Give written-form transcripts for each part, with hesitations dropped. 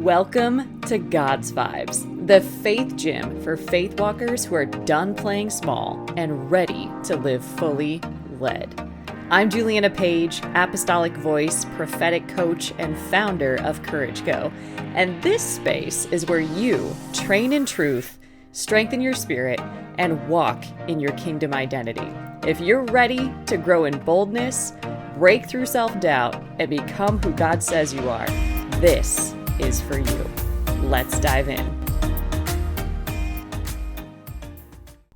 Welcome to God's Vibes, the faith gym for faith walkers who are done playing small and ready to live fully led. I'm Juliana Page, apostolic voice, prophetic coach, and founder of Courage Co. And this space is where you train in truth, strengthen your spirit, and walk in your kingdom identity. If you're ready to grow in boldness, break through self-doubt, and become who God says you are, this is for you. Let's dive in.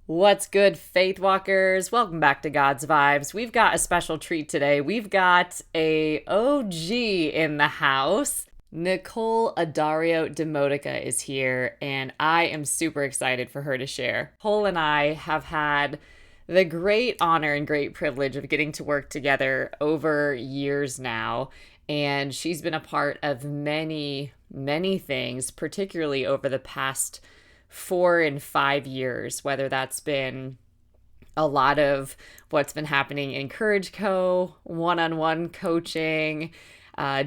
What's good, faith walkers? Welcome back to God's Vibes. We've got a special treat today. We've got a OG in the house. Nicole Adario Demotica is here, and I am super excited for her to share. Nicole and I have had the great honor and great privilege of getting to work together over years now. And she's been a part of many, many things, particularly over the past 4 and 5 years, whether that's been a lot of what's been happening in Courage Co., one-on-one coaching,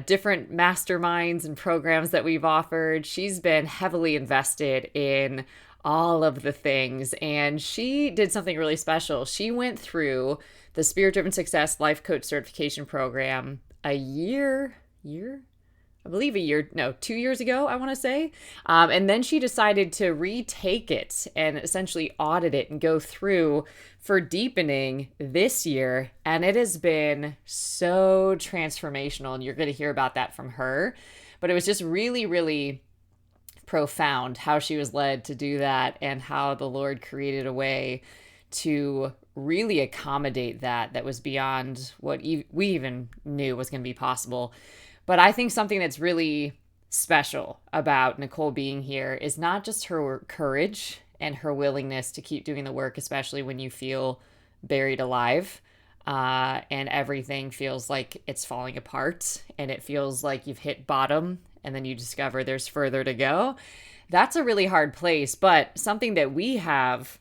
different masterminds and programs that we've offered. She's been heavily invested in all of the things, and she did something really special. She went through the Spirit-Driven Success Life Coach Certification Program 2 years ago, I want to say. And then she decided to retake it and essentially audit it and go through for deepening this year. And it has been so transformational. And you're going to hear about that from her. But it was just really, really profound how she was led to do that and how the Lord created a way to really accommodate that was beyond what we even knew was going to be possible. But I think something that's really special about Nicole being here is not just her courage and her willingness to keep doing the work, especially when you feel buried alive and everything feels like it's falling apart and it feels like you've hit bottom and then you discover there's further to go. That's a really hard place, but something that we have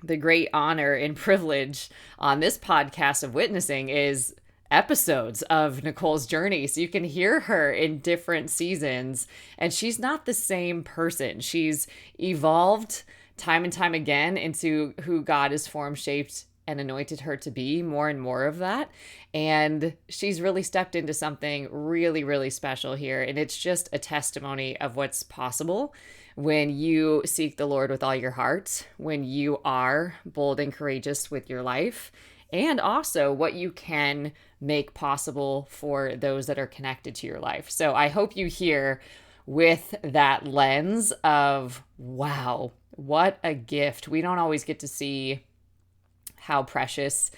the great honor and privilege on this podcast of witnessing is episodes of Nicole's journey. So you can hear her in different seasons, and she's not the same person. She's evolved time and time again into who God has formed, shaped, and anointed her to be, more and more of that. And she's really stepped into something really, really special here. And it's just a testimony of what's possible when you seek the Lord with all your heart, when you are bold and courageous with your life, and also what you can make possible for those that are connected to your life. So I hope you hear with that lens of, wow, what a gift. We don't always get to see how precious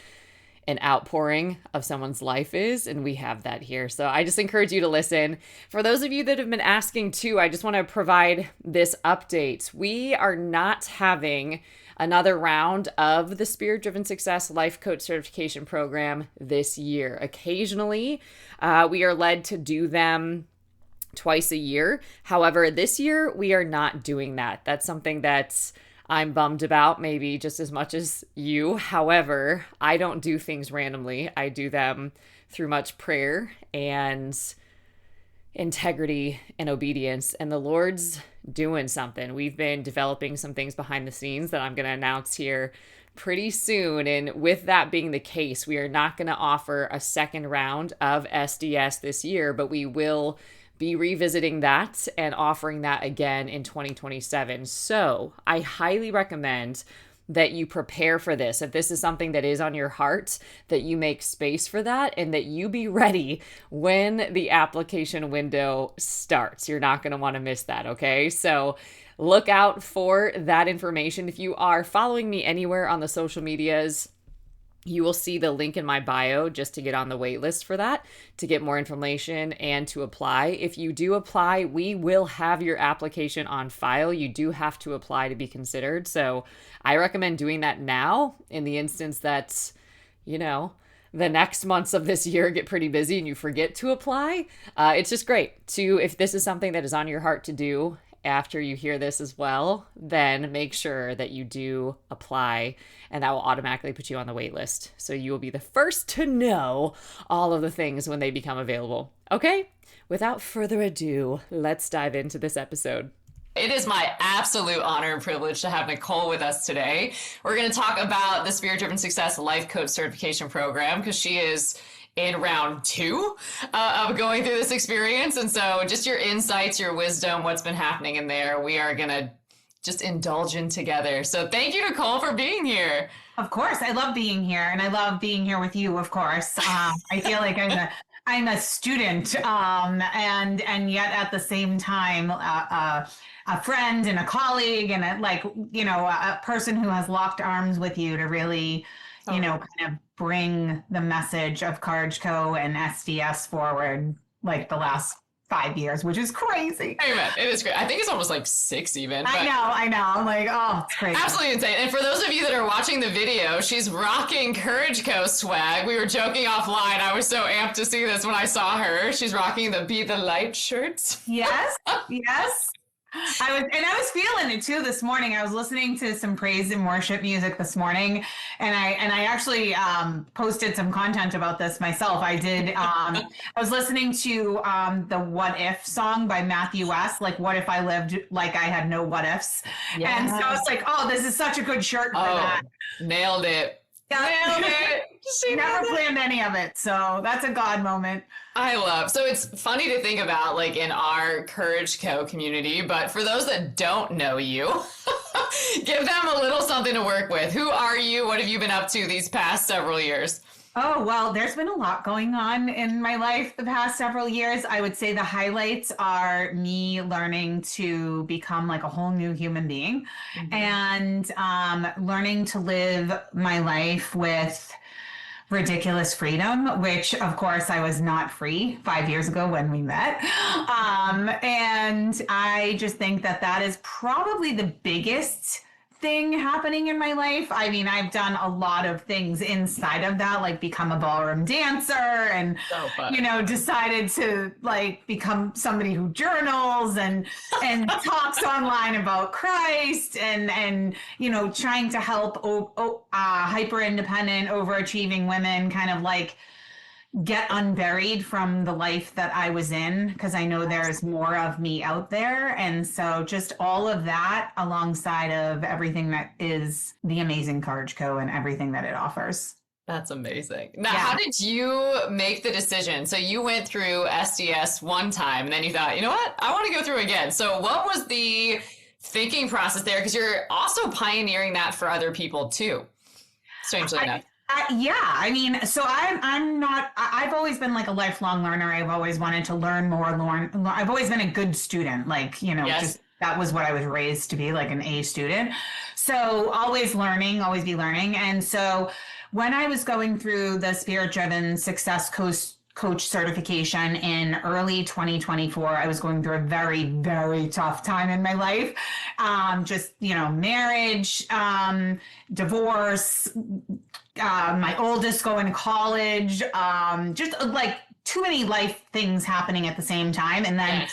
an outpouring of someone's life is, and we have that here. So I just encourage you to listen. For those of you that have been asking too, I just want to provide this update. We are not having another round of the Spirit-Driven Success Life Coach Certification Program this year. Occasionally, we are led to do them twice a year. However, this year, we are not doing that. That's something that's I'm bummed about, maybe just as much as you. However, I don't do things randomly. I do them through much prayer and integrity and obedience. And the Lord's doing something. We've been developing some things behind the scenes that I'm going to announce here pretty soon. And with that being the case, we are not going to offer a second round of SDS this year, but we will be revisiting that and offering that again in 2027. So I highly recommend that you prepare for this. If this is something that is on your heart, that you make space for that and that you be ready when the application window starts. You're not going to want to miss that, okay? So look out for that information. If you are following me anywhere on the social medias, you will see the link in my bio just to get on the wait list for that, to get more information and to apply. If you do apply, we will have your application on file. You do have to apply to be considered. So I recommend doing that now in the instance that, the next months of this year get pretty busy and you forget to apply. It's just great if this is something that is on your heart to do after you hear this as well, then make sure that you do apply, and that will automatically put you on the wait list. So you will be the first to know all of the things when they become available. Okay? Without further ado, let's dive into this episode. It is my absolute honor and privilege to have Nicole with us today. We're going to talk about the Spirit Driven Success Life Coach Certification Program because she is in round 2 of going through this experience. And so just your insights, your wisdom, what's been happening in there, we are going to just indulge in together. So thank you, Nicole, for being here. Of course. I love being here, and I love being here with you, of course. I feel like I'm a student, and yet at the same time, a friend and a colleague and a person who has locked arms with you to really, kind of bring the message of Courage Co and SDS forward like the last 5 years, which is crazy. Amen. It is great. I think it's almost like 6 even. I know. I'm like, oh, it's crazy. Absolutely insane. And for those of you that are watching the video, she's rocking Courage Co swag. We were joking offline. I was so amped to see this when I saw her. She's rocking the Be the Light shirts. Yes. Yes. I was feeling it too this morning. I was listening to some praise and worship music this morning, and I actually posted some content about this myself. I did. I was listening to the What If song by Matthew West, like what if I lived like I had no what ifs. Yes. And so I was like, oh, this is such a good shirt for that. Nailed it. Nailed it. She never planned any of it, so that's a God moment. So it's funny to think about like in our Courage Co community, but for those that don't know you, give them a little something to work with. Who are you? What have you been up to these past several years? Oh, well, there's been a lot going on in my life the past several years. I would say the highlights are me learning to become like a whole new human being, and learning to live my life with ridiculous freedom, which of course I was not free 5 years ago when we met. And I just think that is probably the biggest thing happening in my life. I mean, I've done a lot of things inside of that, like become a ballroom dancer and, decided to like become somebody who journals and talks online about Christ and trying to help hyper independent, overachieving women kind of like get unburied from the life that I was in, because I know there's more of me out there. And so just all of that alongside of everything that is the amazing Courage Co and everything that it offers. That's amazing. Now, How did you make the decision? So you went through SDS one time and then you thought, you know what, I want to go through again. So what was the thinking process there? Because you're also pioneering that for other people too, strangely enough. I mean, so I've always been like a lifelong learner. I've always wanted to learn more, I've always been a good student, just that was what I was raised to be, like an A student. So always learning, always be learning. And so when I was going through the Spirit Driven Success Coach certification in early 2024, I was going through a very, very tough time in my life. Marriage, divorce, my oldest going to college, just like too many life things happening at the same time. And then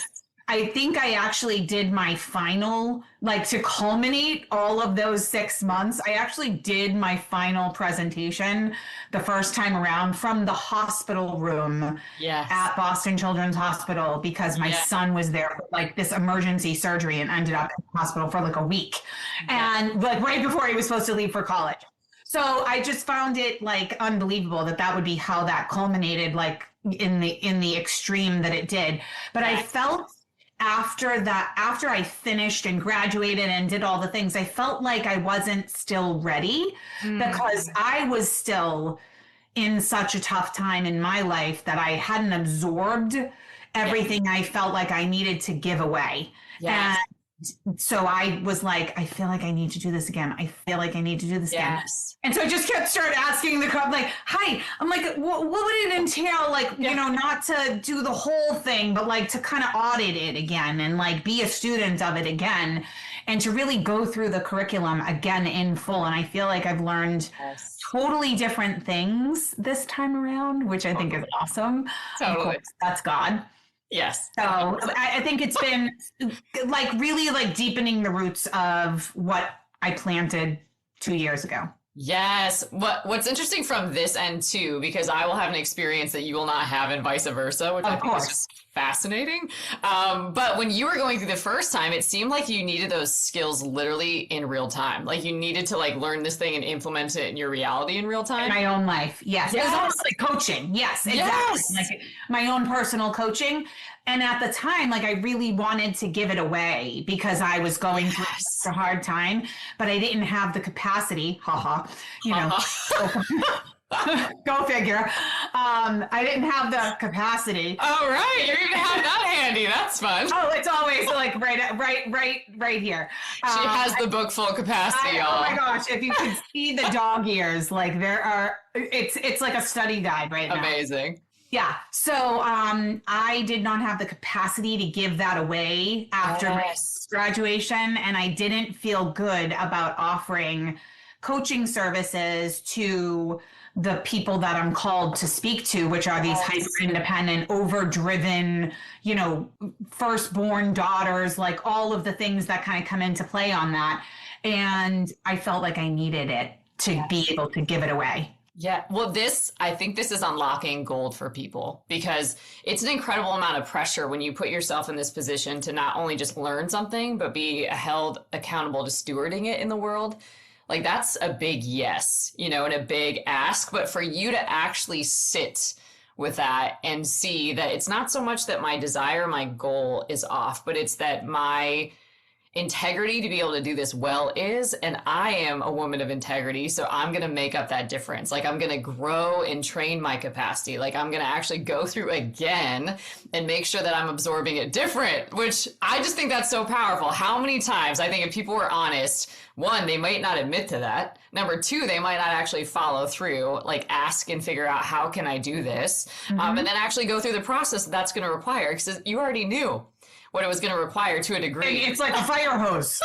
I think I actually did my final, like to culminate all of those 6 months, I actually did my final presentation the first time around from the hospital room at Boston Children's Hospital, because my son was there for like this emergency surgery and ended up in the hospital for like a week. And like right before he was supposed to leave for college. So I just found it like unbelievable that would be how that culminated, like in the extreme that it did. But I felt after I finished and graduated and did all the things, I felt like I wasn't still ready because I was still in such a tough time in my life that I hadn't absorbed everything I felt like I needed to give away. And so I was like, I feel like I need to do this again. I feel like I need to do this again. And so I just started asking the crowd, like, hi, I'm like, what would it entail? Like, not to do the whole thing, but like to kind of audit it again and like be a student of it again and to really go through the curriculum again in full. And I feel like I've learned totally different things this time around, which I think is awesome. Totally. Of course, that's God. Yes. So I think it's been like really like deepening the roots of what I planted 2 years ago. Yes. What's interesting from this end too, because I will have an experience that you will not have and vice versa, which I Of think is course. just fascinating. But when you were going through the first time, it seemed like you needed those skills literally in real time. Like you needed to like learn this thing and implement it in your reality in real In time. my own life. Yes. It was Yes. almost like coaching. Yes, exactly. Yes. Like my own personal coaching. And at the time, like I really wanted to give it away because I was going through Yes. such a hard time, but I didn't have the capacity, haha, you know, go figure. I didn't have the capacity. All right. You even have that handy. That's fun. Oh, it's always like right here. She has the book full capacity, Oh y'all. my gosh! If you could see the dog ears, like there are, it's like a study guide right now. Amazing. Yeah. So I did not have the capacity to give that away after my graduation, and I didn't feel good about offering coaching services to the people that I'm called to speak to, which are these hyper independent, overdriven, you know, firstborn daughters, like all of the things that kind of come into play on that. And I felt like I needed it to be able to give it away. Yeah, well, I think this is unlocking gold for people because it's an incredible amount of pressure when you put yourself in this position to not only just learn something, but be held accountable to stewarding it in the world. Like that's a big yes, you know, and a big ask. But for you to actually sit with that and see that it's not so much that my desire, my goal is off, but it's that my integrity to be able to do this well is, and I am a woman of integrity, so I'm going to make up that difference. Like I'm going to grow and train my capacity. Like I'm going to actually go through again and make sure that I'm absorbing it different, which I just think that's so powerful. How many times I think if people were honest, one, they might not admit to that. Number two, they might not actually follow through, like ask and figure out how can I do this, and then actually go through the process that's going to require, because you already knew what it was going to require to a degree. It's like a fire hose.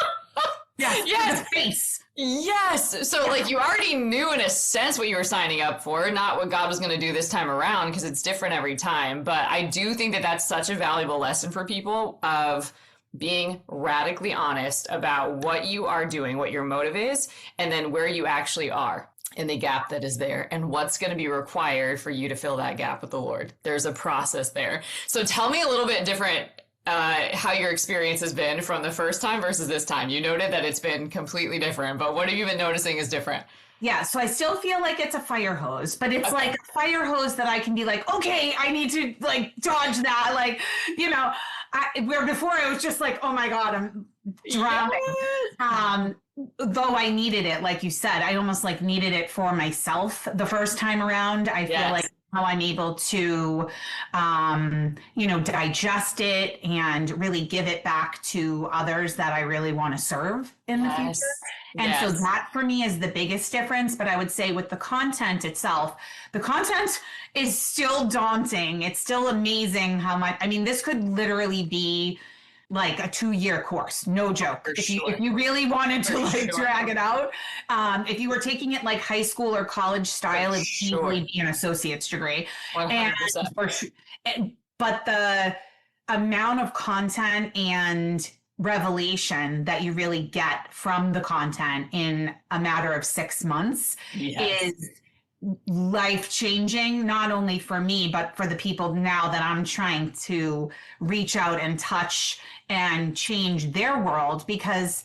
Yes. Yes. Face. Yes. So like you already knew in a sense what you were signing up for, not what God was going to do this time around, because it's different every time. But I do think that that's such a valuable lesson for people of being radically honest about what you are doing, what your motive is, and then where you actually are in the gap that is there and what's going to be required for you to fill that gap with the Lord. There's a process there. So tell me a little bit different how your experience has been from the first time versus this time. You noted that it's been completely different, but what have you been noticing is different? Yeah, so I still feel like it's a fire hose, but it's like a fire hose that I can be like, okay, I need to like dodge that. Like, you know, where before I was just like, oh my God, I'm drowning. Yes. Though I needed it, like you said, I almost like needed it for myself the first time around. I feel like how I'm able to, you know, digest it and really give it back to others that I really want to serve in the future. And so that for me is the biggest difference. But I would say with the content itself, the content is still daunting. It's still amazing how much, I mean, this could literally be like a 2-year course, no joke. If you really wanted to like drag it out, if you were taking it like high school or college style, it'd easily be an associate's degree. 100%. But the amount of content and revelation that you really get from the content in a matter of 6 months is life-changing, not only for me, but for the people now that I'm trying to reach out and touch and change their world. Because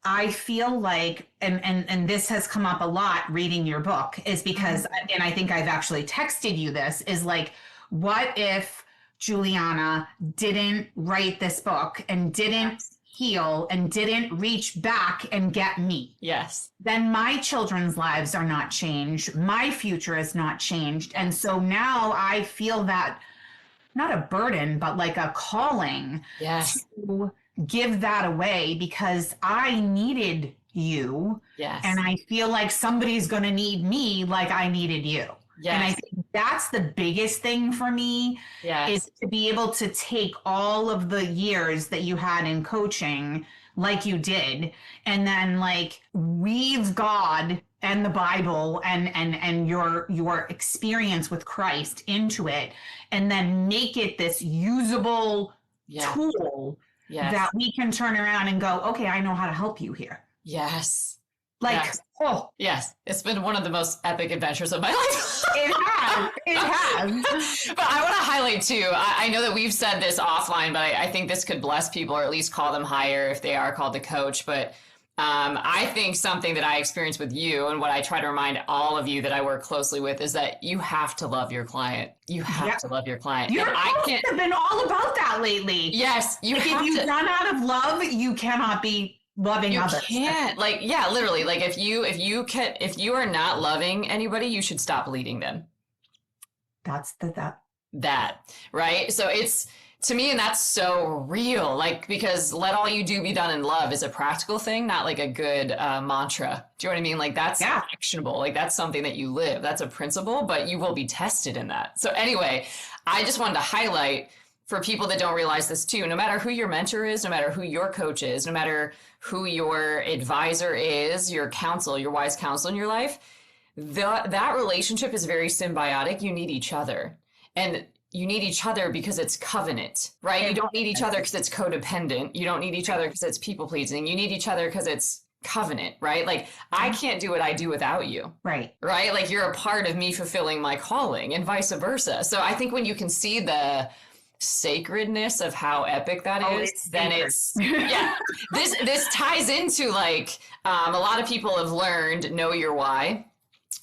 I feel like, and this has come up a lot reading your book, is because, and I think I've actually texted you this, is like, what if Juliana didn't write this book and didn't heal and didn't reach back and get me? Yes. Then my children's lives are not changed. My future is not changed. And so now I feel that, not a burden, but like a calling to give that away, because I needed you. Yes. And I feel like somebody's going to need me like I needed you. Yes. And I think that's the biggest thing for me, is to be able to take all of the years that you had in coaching like you did, and then like weave God and the Bible and your experience with Christ into it, and then make it this usable tool that we can turn around and go, okay, I know how to help you here. Yes. Like, yes. Oh, yes, it's been one of the most epic adventures of my life. It has. But I want to highlight too, I know that we've said this offline, but I think this could bless people, or at least call them higher if they are called to coach. But I think something that I experienced with you, and what I try to remind all of you that I work closely with, is that you have to love your client. You have to love your client. Your posts have been all about that lately. Yes, you have if you run out of love, you cannot be loving others. You can't. Like, yeah, literally. Like, if you are not loving anybody, you should stop leading them. That's that, right? So it's, to me, and that's so real, like, because let all you do be done in love is a practical thing, not like a good mantra. Do you know what I mean? Like, that's actionable. Like, that's something that you live. That's a principle, but you will be tested in that. So anyway, I just wanted to highlight for people that don't realize this too, no matter who your mentor is, no matter who your coach is, no matter who your advisor is, your counsel, your wise counsel in your life, that relationship is very symbiotic. You need each other. And you need each other because it's covenant, right? You don't need each other because it's codependent. You don't need each other because it's people pleasing. You need each other because it's covenant, right? Like, I can't do what I do without you. Right. Right? Like, you're a part of me fulfilling my calling, and vice versa. So I think when you can see the sacredness of how epic that is, then it's this ties into, like, a lot of people have learned, know your why.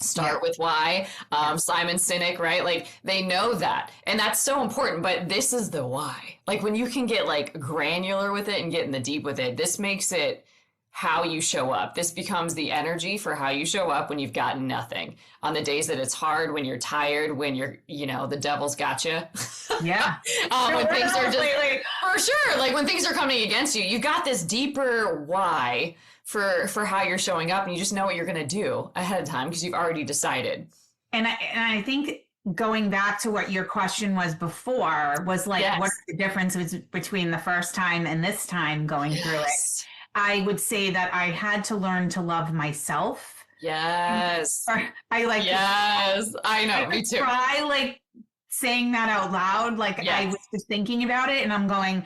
Start with why. Simon Sinek, right? Like, they know that, and that's so important, but this is the why. Like, when you can get like granular with it and get in the deep with it, this makes it how you show up. This becomes the energy for how you show up when you've got nothing, on the days that it's hard, when you're tired, when you're, the devil's got you. Yeah. When things are just, for sure, like when things are coming against you, you got this deeper why for how you're showing up, and you just know what you're going to do ahead of time because you've already decided. And I think going back to what your question was before was like, what's the difference between the first time and this time going through it? I would say that I had to learn to love myself. Yes. I know. Me too. Try like saying that out loud. Like, I was just thinking about it, and I'm going,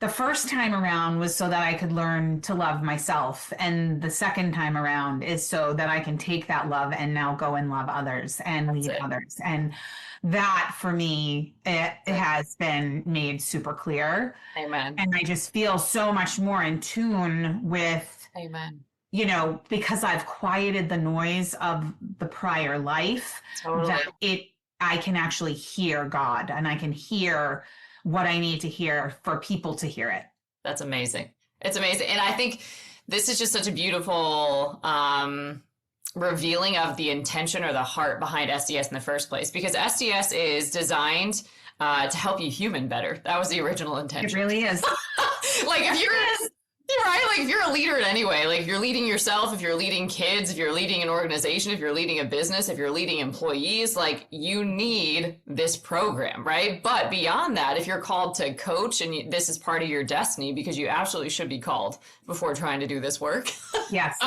the first time around was so that I could learn to love myself. And the second time around is so that I can take that love and now go and love others and lead others. And that, for me, it has been made super clear. Amen. And I just feel so much more in tune with, because I've quieted the noise of the prior life, that I can actually hear God, and I can hear what I need to hear for people to hear it. That's amazing. It's amazing. And I think this is just such a beautiful revealing of the intention or the heart behind SDS in the first place, because SDS is designed to help you human better. That was the original intention. It really is. Like, if you're right, like, if you're a leader in any way, like, if you're leading yourself, if you're leading kids, if you're leading an organization, if you're leading a business, if you're leading employees, like, you need this program, right? But beyond that, if you're called to coach, and this is part of your destiny, because you absolutely should be called before trying to do this work. Yes.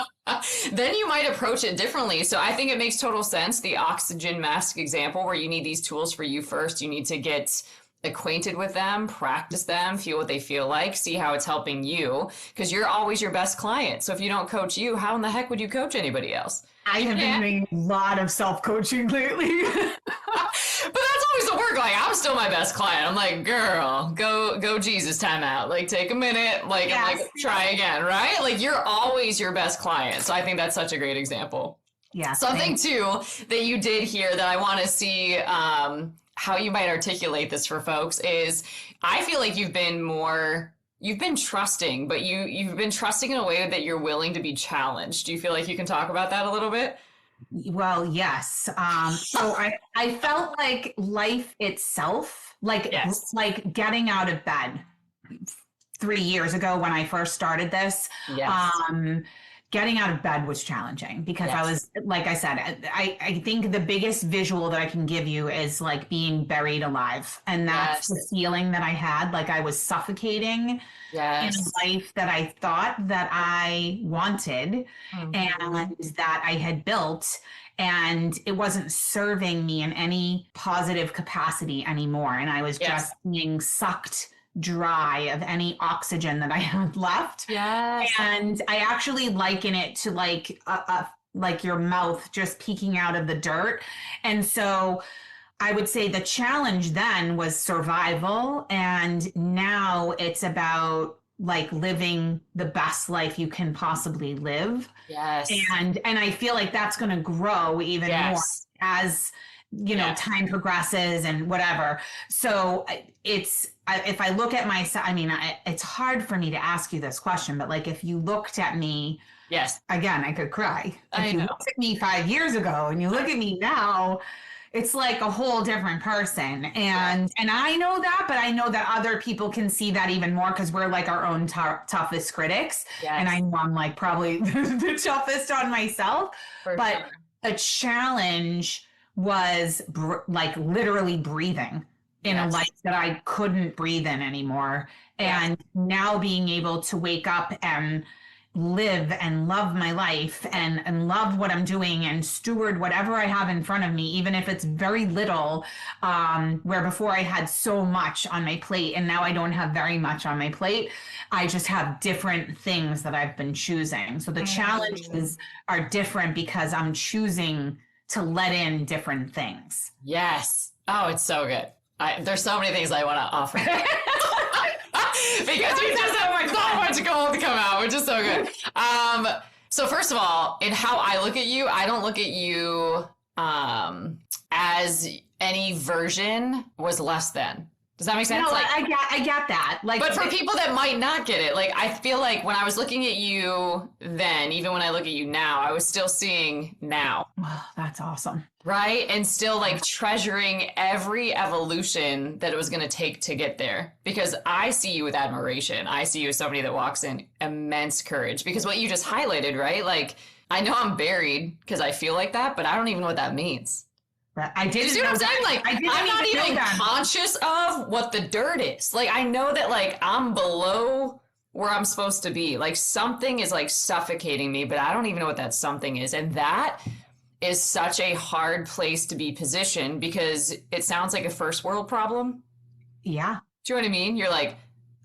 Then you might approach it differently. So I think it makes total sense. The oxygen mask example, where you need these tools for you first. You need to get acquainted with them, practice them, feel what they feel like, see how it's helping you, because you're always your best client. So if you don't coach you, how in the heck would you coach anybody else? I have been doing a lot of self-coaching lately. But that's always the work. Like, I'm still my best client. I'm like, girl, go Jesus, time out. Like, take a minute. Like, yes. I'm like, try again, right? Like, you're always your best client. So I think that's such a great example. Yeah. Something too that you did here that I want to see how you might articulate this for folks is, I feel like you've been trusting, but you've been trusting in a way that you're willing to be challenged. Do you feel like you can talk about that a little bit? Well, yes. So I felt like life itself, like getting out of bed 3 years ago when I first started this, getting out of bed was challenging because I Yes. was, like I said, I think the biggest visual that I can give you is like being buried alive. And that's the Yes. feeling that I had, like I was suffocating in Yes. a life that I thought that I wanted Mhm. and that I had built, and it wasn't serving me in any positive capacity anymore. And I was Yes. just being sucked dry of any oxygen that I had left. Yes. And I actually liken it to like your mouth just peeking out of the dirt. And so I would say the challenge then was survival, and now it's about like living the best life you can possibly live. Yes. And I feel like that's going to grow even more Yes. as Yes. time progresses and whatever. So if I look at myself, I mean, it's hard for me to ask you this question, but like if you looked at me Yes. again, I could cry. I If you know. looked at me 5 years ago and you look at me now, it's like a whole different person. Yeah. And I know that, but I know that other people can see that even more because we're like our own toughest critics. And I Yes. know I'm like probably the toughest on myself, For but sure. a challenge was like literally breathing in a life Yes. that I couldn't breathe in anymore. Yes. And now being able to wake up and live and love my life and love what I'm doing and steward whatever I have in front of me, even if it's very little, where before I had so much on my plate and now I don't have very much on my plate. I just have different things that I've been choosing. So the Mhm. challenges are different because I'm choosing to let in different things. Yes. Oh, it's so good. There's so many things I want to offer. Because you just have so much gold to come out, which is so good. So first of all, in how I look at you, I don't look at you as any version was less than. Does that make sense? No, Like, I get that. Like, but for people that might not get it, like I feel like when I was looking at you then, even when I look at you now, I was still seeing now. oh, that's awesome. Right? And still like treasuring every evolution that it was going to take to get there. Because I see you with admiration. I see you as somebody that walks in immense courage. Because what you just highlighted, right? Like, I know I'm buried because I feel like that, but I don't even know what that means. I didn't You see what I'm know saying? that. Like, I didn't I'm not know even that. conscious of what the dirt is. Like, I know that, like, I'm below where I'm supposed to be. Like, something is, like, suffocating me, but I don't even know what that something is. And that is such a hard place to be positioned because it sounds like a first world problem. Yeah. Do you know what I mean? You're like,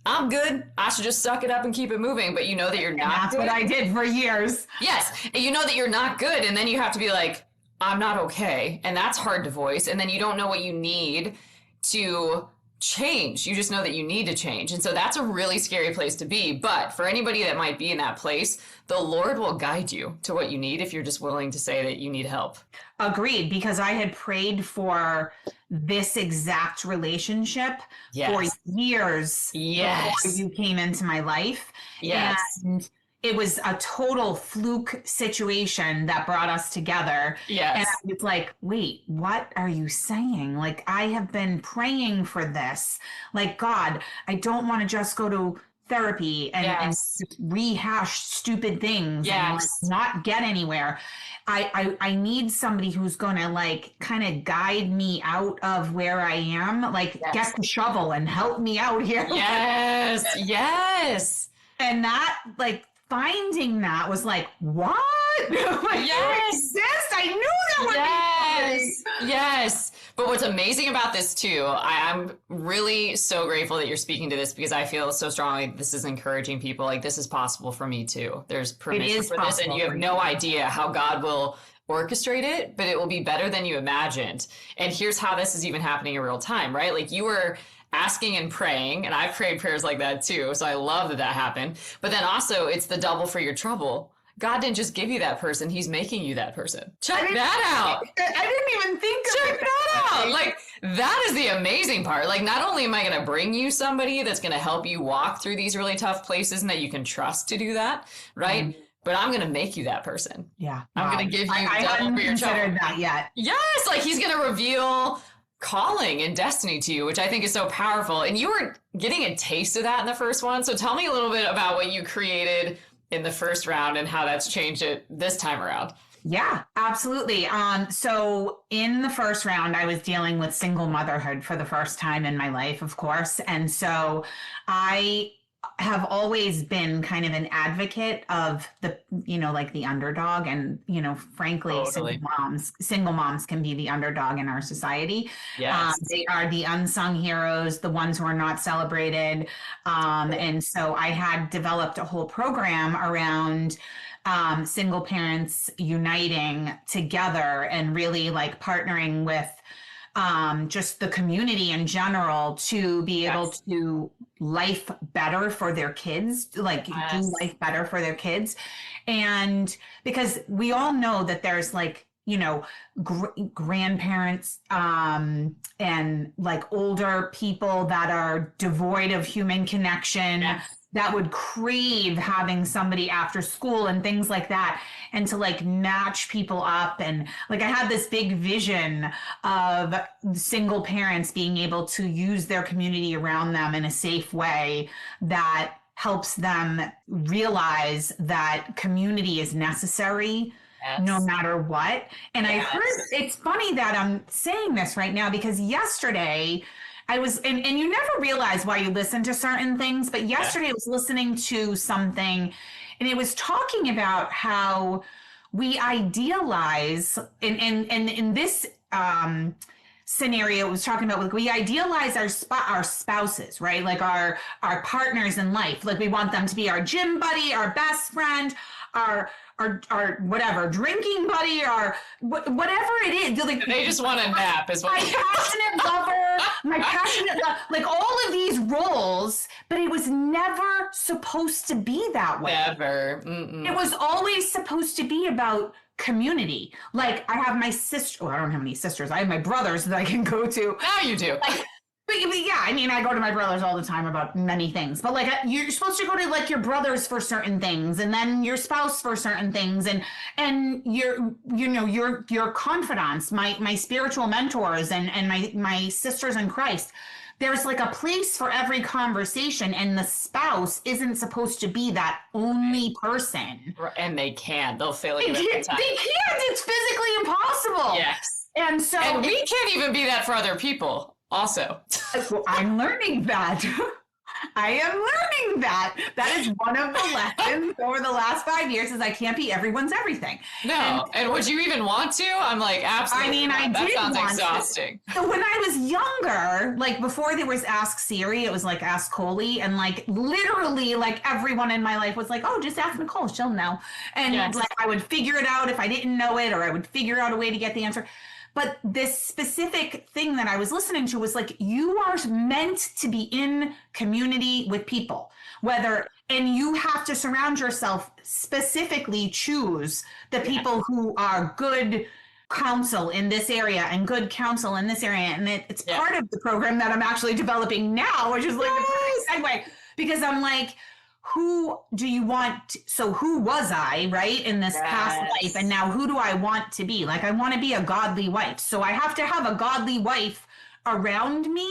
I'm good. I should just suck it up and keep it moving. But you know that you're And not that's good. what I did for years. Yes. And you know that you're not good. And then you have to be like, I'm not okay. And that's hard to voice. And then you don't know what you need to change. You just know that you need to change. And so that's a really scary place to be. But for anybody that might be in that place, the Lord will guide you to what you need if you're just willing to say that you need help. Agreed, because I had prayed for this exact relationship for Yes. years before Yes. you came into my life. Yes. And it was a total fluke situation that brought us together. And I Yes. was like, wait, what are you saying? Like, I have been praying for this. Like, God, I don't want to just go to therapy and Yes. rehash stupid things and like Yes. not get anywhere. I need somebody who's gonna like kind of guide me out of where I am, like Yes. get the shovel and help me out here. Yes. Yes. And that like finding that was like, what? Like, Yes. exist? I knew that would Yes. be something. Yes. But what's amazing about this too, I'm really so grateful that you're speaking to this because I feel so strongly this is encouraging people. Like this is possible for me too. There's permission is for this, and possible you have for no you. idea how God will orchestrate it, but it will be better than you imagined. And here's how this is even happening in real time, right? Like you were asking and praying, and I've prayed prayers like that too. So I love that that happened. But then also it's the double for your trouble. God didn't just give you that person, he's making you that person. Check that out. I didn't even think of Check it. that out. Like, that is the amazing part. Like, not only am I going to bring you somebody that's going to help you walk through these really tough places and that you can trust to do that, right? But I'm going to make you that person. Yeah. I'm going to give you I double hadn't for your considered trouble. that yet. Yes, like he's going to reveal calling and destiny to you, which I think is so powerful. And you were getting a taste of that in the first one. So tell me a little bit about what you created in the first round and how that's changed it this time around. Yeah, absolutely. So in the first round, I was dealing with single motherhood for the first time in my life, of course. And so I have always been kind of an advocate of the, like the underdog. And, frankly, Totally. single moms can be the underdog in our society. Yes. They are the unsung heroes, the ones who are not celebrated. And so I had developed a whole program around single parents uniting together and really like partnering with just the community in general to be able to life better for their kids, like do life better for their kids. And because we all know that there's like, grandparents and like older people that are devoid of human connection. Yeah. That would crave having somebody after school and things like that, and to like match people up. And like I had this big vision of single parents being able to use their community around them in a safe way that helps them realize that community is necessary. Yes. No matter what. And yes. I heard, it's funny that I'm saying this right now because yesterday I was, and you never realize why you listen to certain things, but yesterday I was listening to something and it was talking about how we idealize, and in this scenario, it was talking about like we idealize our spouses, right? Like our partners in life. Like we want them to be our gym buddy, our best friend, our whatever drinking buddy, or whatever it is. Like they just want a nap, is what my passionate lover, like all of these roles, but it was never supposed to be that way. Never. Mm-mm. It was always supposed to be about community. Like I have my sister. Well, I don't have any sisters. I have my brothers that I can go to. Now you do. But yeah, I mean, I go to my brothers all the time about many things. But like, you're supposed to go to like your brothers for certain things, and then your spouse for certain things, and your confidants, my spiritual mentors, and my sisters in Christ. There's like a place for every conversation, and the spouse isn't supposed to be that only person. And they can't. They'll fail you every time. They can't. It's physically impossible. Yes. And we can't even be that for other people. Also, well, I'm learning that. I am learning that. That is one of the lessons over the last 5 years is I can't be everyone's everything. No. And would you even want to? I'm like, absolutely. I mean, that sounds exhausting. So when I was younger, like before there was Ask Siri, it was like Ask Coley. And like literally like everyone in my life was like, oh, just ask Nicole, she'll know. And like I would figure it out if I didn't know it, or I would figure out a way to get the answer. But this specific thing that I was listening to was like, you are meant to be in community with people, and you have to surround yourself, specifically choose the people who are good counsel in this area and good counsel in this area. And it's part of the program that I'm actually developing now, which is like a perfect segue, because I'm like, who do you want? So who was I, right, in this past life? And now who do I want to be? Like, I want to be a godly wife. So I have to have a godly wife around me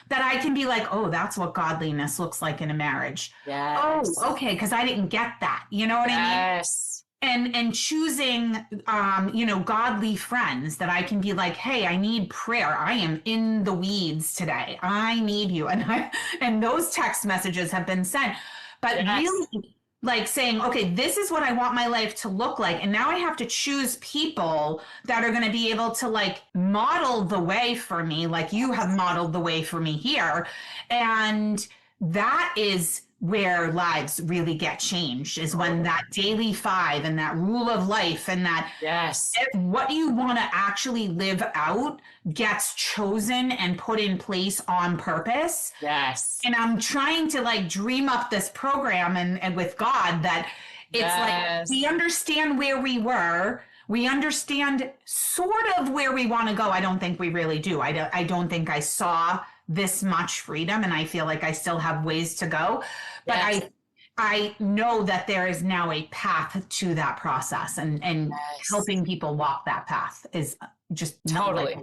that I can be like, oh, that's what godliness looks like in a marriage. Yes. Oh, okay, because I didn't get that. You know what I mean? Yes. And choosing, godly friends that I can be like, hey, I need prayer. I am in the weeds today. I need you. And those text messages have been sent. But really like saying, okay, this is what I want my life to look like. And now I have to choose people that are going to be able to like model the way for me, like you have modeled the way for me here. And that is where lives really get changed, is when that daily 5 and that rule of life and that what you want to actually live out gets chosen and put in place on purpose. Yes. And I'm trying to like dream up this program and with God that it's like we understand where we were. We understand sort of where we want to go. I don't think we really do. I don't think I saw this much freedom, and I feel like I still have ways to go. But I know that there is now a path to that process, and helping people walk that path is just totally.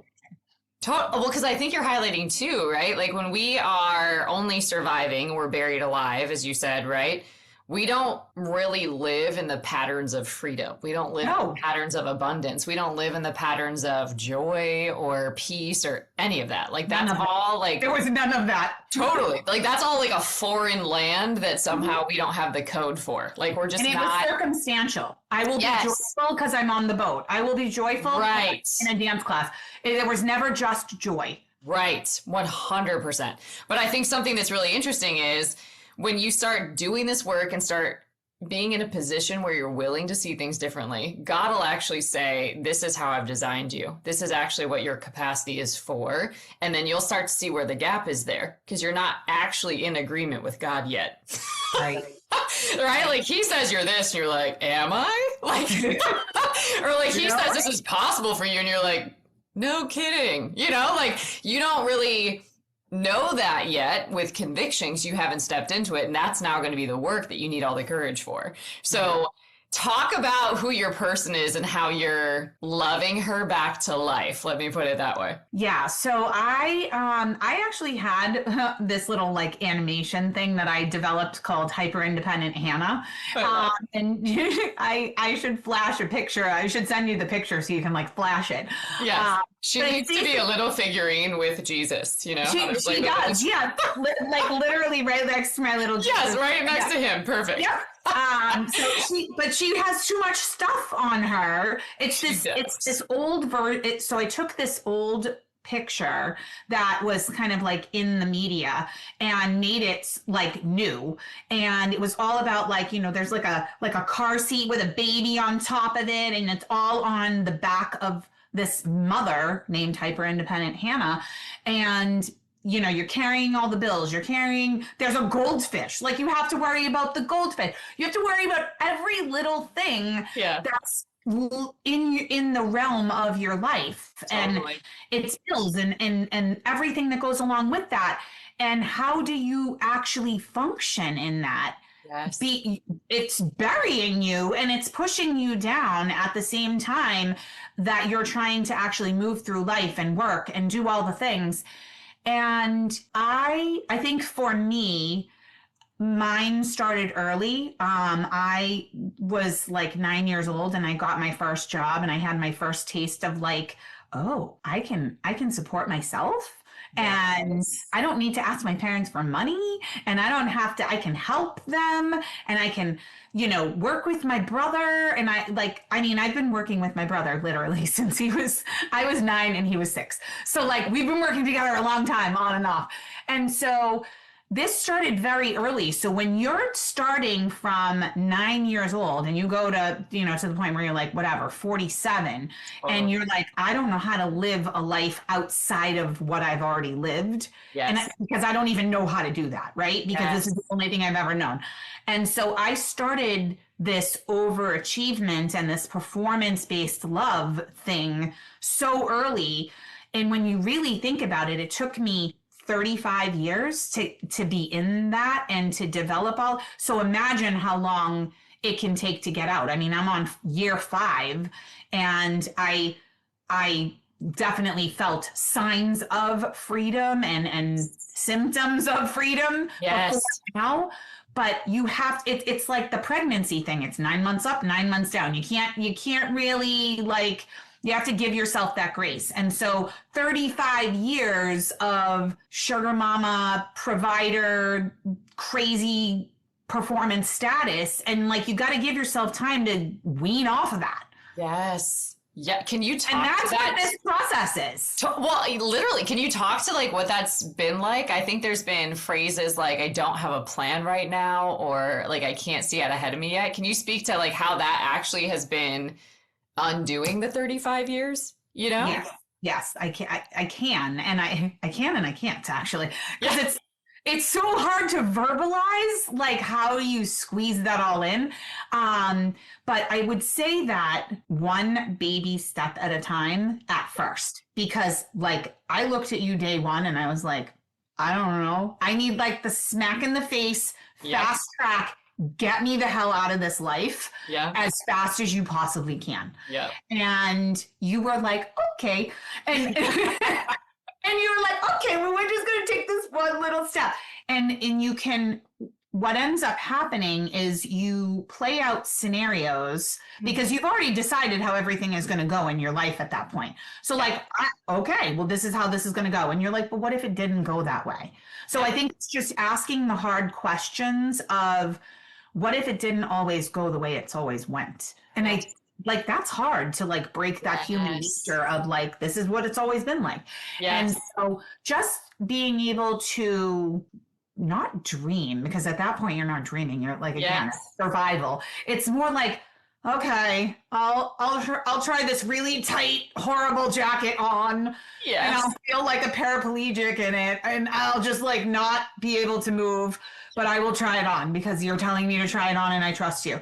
Well, because I think you're highlighting too, right? Like when we are only surviving, we're buried alive, as you said, right? we don't really live in the patterns of freedom. We don't live in the No, patterns of abundance. We don't live in the patterns of joy or peace or any of that. Like none that's of it. all like There was none of that. totally like that's all like a foreign land that Mhm. somehow we don't have the code for. Like we're And just it was not. circumstantial. I will be Yes. joyful because I'm on the boat. I will be joyful because Right. I'm in a dance class. There was never just joy. Right, 100%. But I think something that's really interesting is when you start doing this work and start being in a position where you're willing to see things differently, God will actually say, this is how I've designed you. This is actually what your capacity is for. And then you'll start to see where the gap is there because you're not actually in agreement with God yet. Right. Right? Like he says you're this, and you're like, am I? Like, or like he says this is possible for you, and you're like, no kidding. Like you don't really know that yet with convictions. You haven't stepped into it. And that's now going to be the work that you need all the courage for. So talk about who your person is and how you're loving her back to life. Let me put it that way. Yeah, so I actually had this little like animation thing that I developed called Hyper Independent Hannah. And I should flash a picture. I should send you the picture so you can like flash it. Yes. She but needs to be a little figurine with Jesus, you know? She does, yeah. Like literally right next to my little Yes, Jesus. right next to him. Perfect. Yeah. But she has too much stuff on her. It's this old so I took this old picture that was kind of like in the media and made it like new, and it was all about like, there's like a car seat with a baby on top of it, and it's all on the back of this mother named Hyper Independent Hannah. And you're carrying all the bills. There's a goldfish. Like you have to worry about the goldfish. You have to worry about every little thing that's in the realm of your life. Totally. And it's bills and everything that goes along with that. And how do you actually function in that? Yes. It's burying you and it's pushing you down at the same time that you're trying to actually move through life and work and do all the things. And I think for me, mine started early. I was like 9 years old and I got my first job and I had my first taste of like, oh, I can support myself. Yes. And I don't need to ask my parents for money, and I can help them, and I can, work with my brother. And I've been working with my brother literally since I was 9 and he was 6. So like we've been working together a long time on and off. And so this started very early. So when you're starting from 9 years old and you go to, to the point where you're like, whatever, 47, and you're like, I don't know how to live a life outside of what I've already lived. Yes. And because I don't even know how to do that, right? Because this is the only thing I've ever known. And so I started this overachievement and this performance-based love thing so early. And when you really think about it, it took me 35 years to be in that and to develop all. So imagine how long it can take to get out. I mean, I'm on year 5 and I definitely felt signs of freedom and symptoms of freedom before now. But it's like the pregnancy thing. It's 9 months up, 9 months down. You can't really like, you have to give yourself that grace. And so 35 years of sugar mama, provider, crazy performance status. And like, you got to give yourself time to wean off of that. Yes. Yeah. Can you talk and that's to that? What this process is. Well, literally, can you talk to like what that's been like? I think there's been phrases like, I don't have a plan right now, or like, I can't see it ahead of me yet. Can you speak to like how that actually has been undoing the 35 years, Yes, I can. And I can and I can't actually, because it's so hard to verbalize like how you squeeze that all in. But I would say that one baby step at a time at first, because like I looked at you day one and I was like, I don't know, I need like the smack in the face, fast track, get me the hell out of this life as fast as you possibly can. Yeah. And you were like, okay. And and you were like, okay, well, we're just going to take this one little step. And you can what ends up happening is you play out scenarios because you've already decided how everything is going to go in your life at that point. So like, okay, well, this is how this is going to go. And you're like, but what if it didn't go that way? So I think it's just asking the hard questions of what if it didn't always go the way it's always went? And I like, that's hard to like break that human nature of like, this is what it's always been like. And so just being able to not dream, because at that point you're not dreaming, you're like, again, survival. It's more like, okay, I'll try this really tight horrible jacket on, and I'll feel like a paraplegic in it, and I'll just like not be able to move, but I will try it on because you're telling me to try it on and I trust you.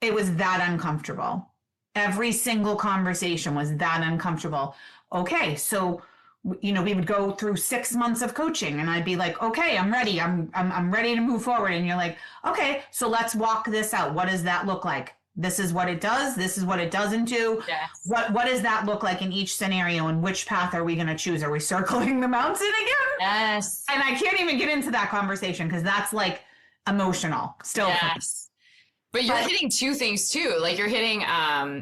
It was that uncomfortable. Every single conversation was that uncomfortable. Okay, so we would go through 6 months of coaching and I'd be like, okay, I'm ready. I'm ready to move forward. And you're like, okay, so let's walk this out. What does that look like? This is what it does. This is what it doesn't do. What does that look like in each scenario? And which path are we going to choose? Are we circling the mountain again? And I can't even get into that conversation because that's like emotional still. But you're hitting two things too. Like you're hitting,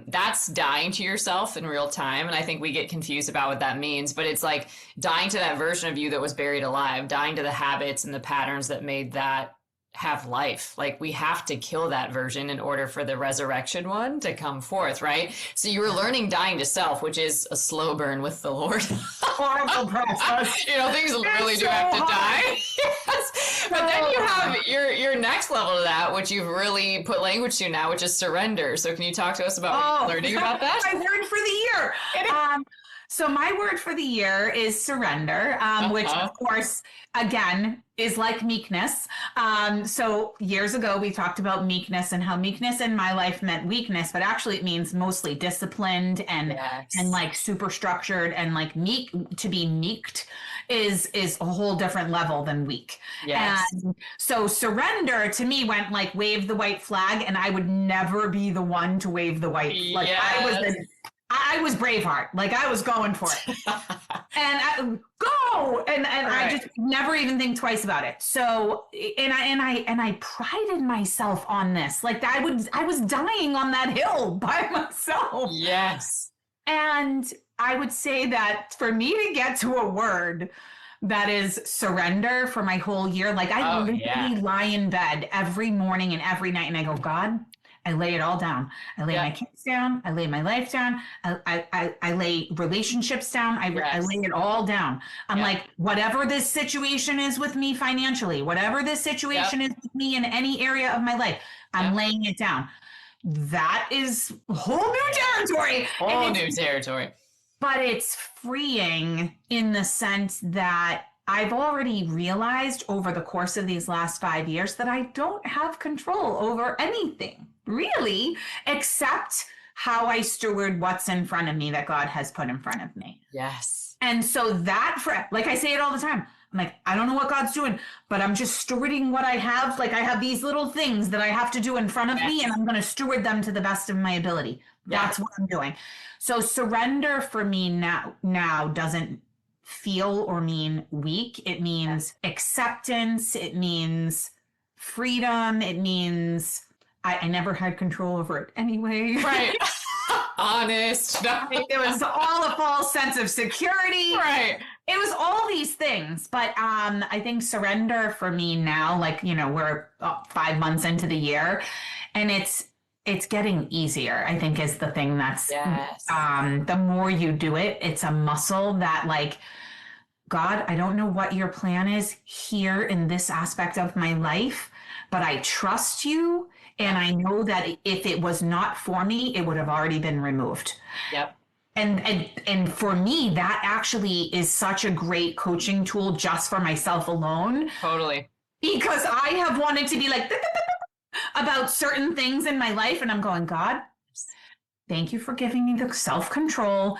that's dying to yourself in real time. And I think we get confused about what that means, but it's like dying to that version of you that was buried alive, dying to the habits and the patterns that made that have life. Like we have to kill that version in order for the resurrection one to come forth, right? So you were learning dying to self, which is a slow burn with the Lord. Horrible process. Things really do have to die. But then you have your next level to that, which you've really put language to now, which is surrender. So can you talk to us about learning about that? My word for the year. So my word for the year is surrender, which of course, again, is like meekness. So years ago, we talked about meekness and how meekness in my life meant weakness, but actually it means mostly disciplined and like super structured, and like to be meeked is a whole different level than weak. And so surrender to me went like wave the white flag, and I would never be the one to wave the white. Like I was Braveheart. Like I was going for it. And I just never even think twice about it. So, and I prided myself on this. Like I was dying on that hill by myself. And I would say that for me to get to a word that is surrender for my whole year, like I literally lie in bed every morning and every night and I go, God, I lay it all down. I lay my kids down. I lay my life down. I lay relationships down. I lay it all down. I'm like, whatever this situation is with me financially, whatever this situation is with me in any area of my life, I'm laying it down. That is whole new territory. Whole new territory. But it's freeing in the sense that I've already realized over the course of these last 5 years that I don't have control over anything, really, except how I steward what's in front of me that God has put in front of me. And so that, like I say it all the time, I'm like, I don't know what God's doing, but I'm just stewarding what I have. Like I have these little things that I have to do in front of me, and I'm going to steward them to the best of my ability. That's what I'm doing. So surrender for me now doesn't feel or mean weak. It means acceptance. It means freedom. It means I never had control over it anyway. Honest. It was all a false sense of security. It was all these things. But I think surrender for me now, like, we're 5 months into the year, and it's getting easier, I think, is the thing that's, the more you do it, it's a muscle that like, God, I don't know what your plan is here in this aspect of my life, but I trust you. And I know that if it was not for me, it would have already been removed. And for me, that actually is such a great coaching tool just for myself alone. Because I have wanted to be like about certain things in my life. And I'm going, God, thank you for giving me the self-control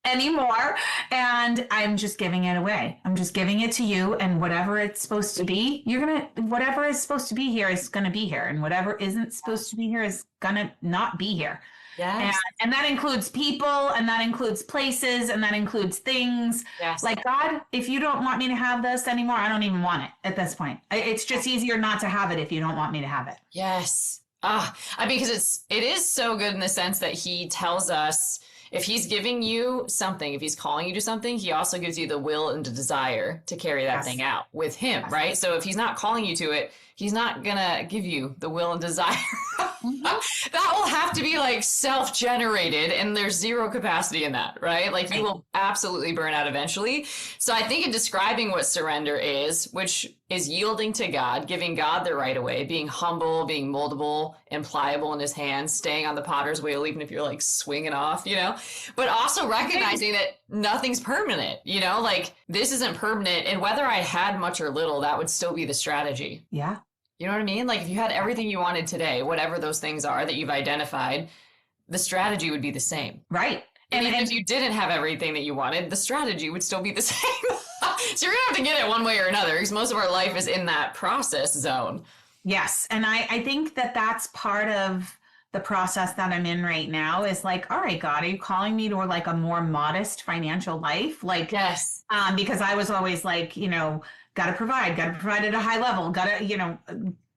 anymore. And I'm just giving it away. I'm just giving it to you, and whatever it's supposed to be, whatever is supposed to be here is going to be here. And whatever isn't supposed to be here is going to not be here. And, Yes. and that includes people, and that includes places, and that includes things. Yes. Like, God, if you don't want me to have this anymore, I don't even want it at this point. It's just easier not to have it if you don't want me to have it. Yes. I mean, because it is so good in the sense that he tells us if he's giving you something, if he's calling you to something, he also gives you the will and the desire to carry that thing out with him, right? So if he's not calling you to it, he's not gonna give you the will and desire. That will have to be like self-generated, and there's zero capacity in that, right? Like you will absolutely burn out eventually. So I think in describing what surrender is, which is yielding to God, giving God the right of way, being humble, being moldable and pliable in his hands, staying on the potter's wheel, even if you're like swinging off, but also recognizing that nothing's permanent, like this isn't permanent. And whether I had much or little, that would still be the strategy. Yeah. You know what I mean? Like if you had everything you wanted today, whatever those things are that you've identified, the strategy would be the same. Right. And even if you didn't have everything that you wanted, the strategy would still be the same. So you're going to have to get it one way or another because most of our life is in that process zone. Yes. And I think that that's part of the process that I'm in right now is like, all right, God, are you calling me to like a more modest financial life? Like, yes. Because I was always like, got to provide at a high level, got to,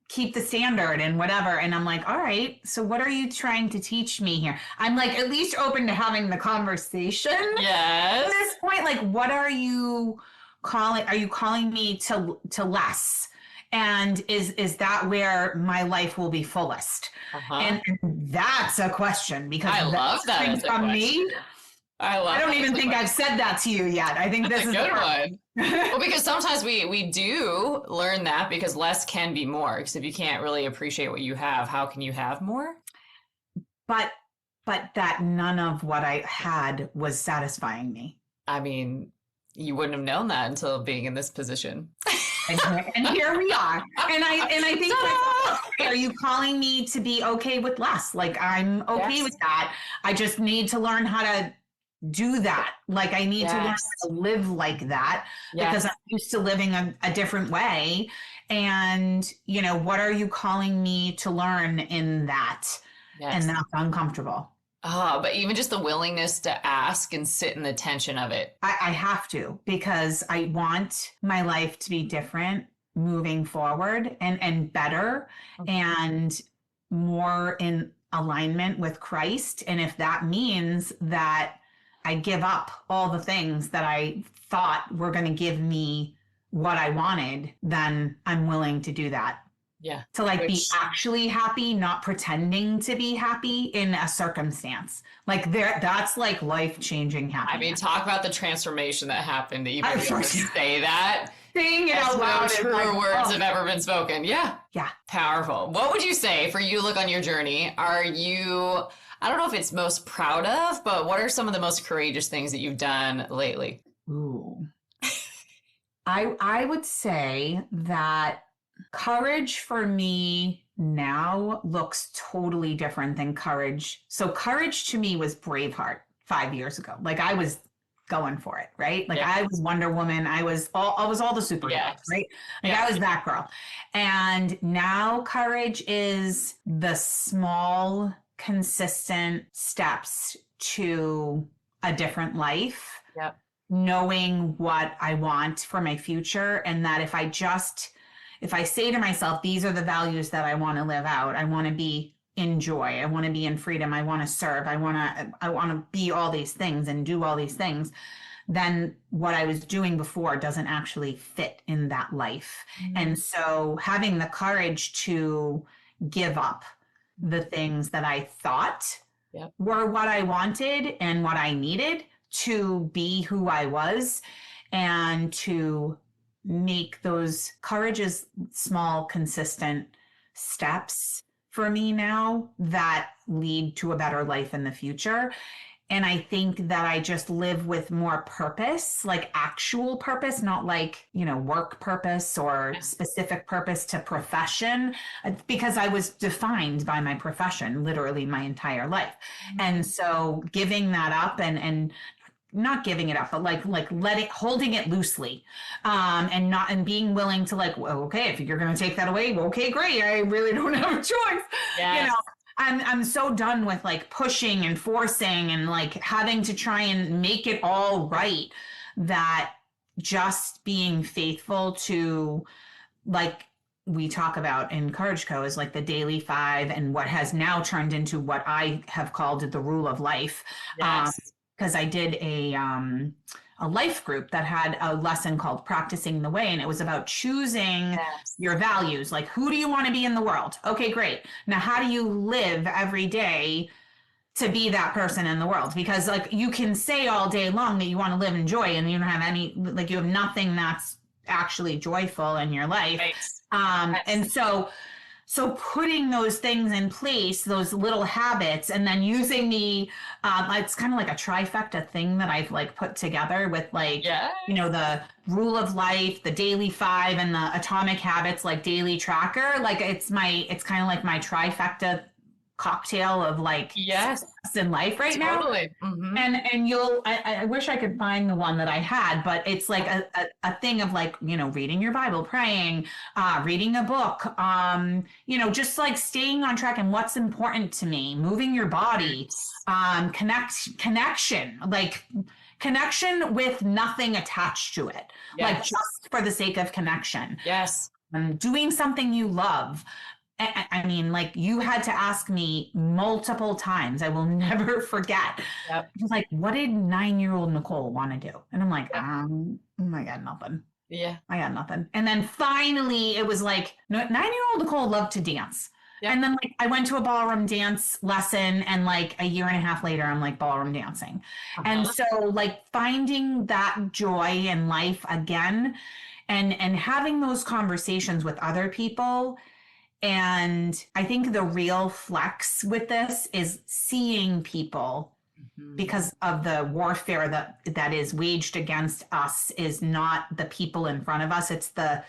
keep the standard and whatever. And I'm like, all right, so what are you trying to teach me here? I'm like, at least open to having the conversation. Yes. At this point, like, what are you calling? Are you calling me to less? And is that where my life will be fullest? And that's a question because I love that as a question. Me. I don't even think I've said that to you yet. I think this is a good one. Well, because sometimes we do learn that because less can be more. Because if you can't really appreciate what you have, how can you have more? But that none of what I had was satisfying me. I mean, you wouldn't have known that until being in this position. And here we are. And I think like, are you calling me to be okay with less? Like I'm okay with that. I just need to learn how to do that. Like I need to learn how to live like that because I'm used to living a different way. And, what are you calling me to learn in that? And that's uncomfortable. But even just the willingness to ask and sit in the tension of it. I have to because I want my life to be different moving forward and better and more in alignment with Christ. And if that means that I give up all the things that I thought were going to give me what I wanted, then I'm willing to do that. Yeah. To like be actually happy, not pretending to be happy in a circumstance. Like that's like life-changing happiness. I mean, talk about the transformation that happened to even be able to say that. Saying it out loud. No truer words have ever been spoken. Yeah. Yeah. Powerful. What would you say for you look on your journey? Are you, I don't know if it's most proud of, but what are some of the most courageous things that you've done lately? Ooh. I would say that courage for me now looks totally different than courage. So courage to me was Braveheart 5 years ago. Like I was going for it, right? Like I was Wonder Woman. I was all the superheroes, right? Like I was that girl. And now courage is the small, consistent steps to a different life. Yep. Knowing what I want for my future, and that if I say to myself, these are the values that I want to live out, I want to be in joy, I want to be in freedom, I want to serve, I want to be all these things and do all these things, then what I was doing before doesn't actually fit in that life. Mm-hmm. And so having the courage to give up the things that I thought were what I wanted and what I needed to be who I was, and to make those courageous, small, consistent steps for me now that lead to a better life in the future. And I think that I just live with more purpose, like actual purpose, not like, work purpose or specific purpose to profession, because I was defined by my profession literally my entire life. Mm-hmm. And so giving that up and not giving it up, but like holding it loosely, and being willing to like, well, okay, if you're going to take that away, well, okay, great. I really don't have a choice, I'm so done with like pushing and forcing and like having to try and make it all right, that just being faithful to, like we talk about in Courage Co, is like the daily five, and what has now turned into what I have called the rule of life. Yes. Because I did a life group that had a lesson called Practicing the Way, and it was about choosing Yes. your values. Like, who do you want to be in the world? Okay, great. Now, how do you live every day to be that person in the world? Because like you can say all day long that you want to live in joy, and you don't have any, like you have nothing that's actually joyful in your life. Right. And Yes. so putting those things in place, those little habits, and then using it's kind of like a trifecta thing that I've like put together with like, Yeah. the rule of life, the daily five, and the atomic habits, like daily tracker. Like it's kind of like my trifecta cocktail of like Yes. success in life right now. Totally. Hmm. And I wish I could find the one that I had, but it's like a thing of like, reading your Bible, praying, reading a book, just like staying on track and what's important to me, moving your body, like connection with nothing attached to it, like Yes. just for the sake of connection, Yes. doing something you love. I mean, like you had to ask me multiple times. I will never forget. Yep. He was like, "What did 9-year-old Nicole want to do?" And I'm like, Yep. I got nothing. Yeah. I got nothing." And then finally, it was like, 9-year-old Nicole loved to dance. Yep. And then like I went to a ballroom dance lesson, and like a year and a half later, I'm like ballroom dancing. And Uh-huh. so like finding that joy in life again, and having those conversations with other people. And I think the real flex with this is seeing people, Mhm. because of the warfare that is waged against us, is not the people in front of us. It's the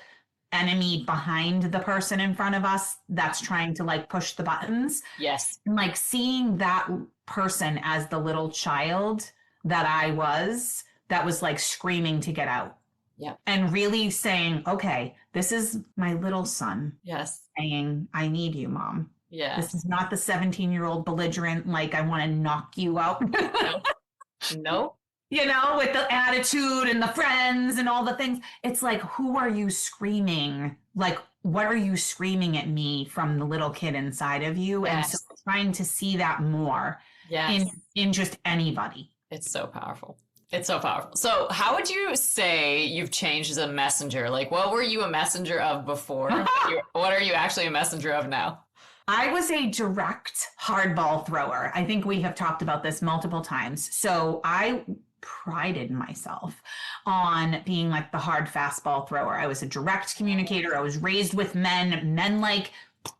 enemy behind the person in front of us that's trying to like push the buttons. Yes. And like seeing that person as the little child that I was, that was like screaming to get out, Yep. and really saying, okay, this is my little son Yes. saying, I need you, mom. This is Yes. not the 17-year-old belligerent, like, I want to knock you out, Nope. Nope. with the attitude and the friends and all the things. It's like, who are you screaming? Like, what are you screaming at me from the little kid inside of you? And so Yes. trying to see that more in Yes. in just anybody. It's so powerful. It's so powerful. So, how would you say you've changed as a messenger? Like, what were you a messenger of before? What are you actually a messenger of now? I was a direct hardball thrower. I think we have talked about this multiple times. So I prided myself on being like the hard fastball thrower. I was a direct communicator. I was raised with men like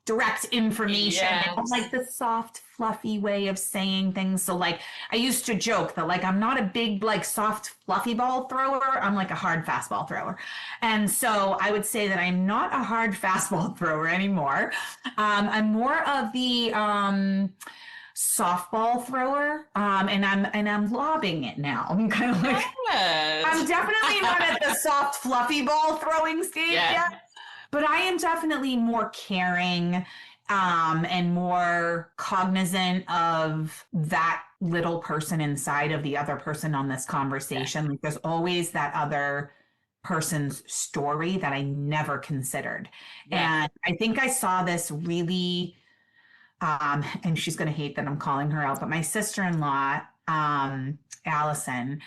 direct information, and Yes. like the soft, fluffy way of saying things. So like I used to joke that like I'm not a big like soft, fluffy ball thrower. I'm like a hard fastball thrower. And so I would say that I'm not a hard fastball thrower anymore. I'm more of the softball thrower, and I'm lobbing it now. I'm kind of like, I'm Yes. definitely not at the soft, fluffy ball throwing stage Yeah. yet, but I am definitely more caring, and more cognizant of that little person inside of the other person on this conversation. Like there's always that other person's story that I never considered. Yeah. And I think I saw this really, and she's going to hate that I'm calling her out, but my sister-in-law, Allison,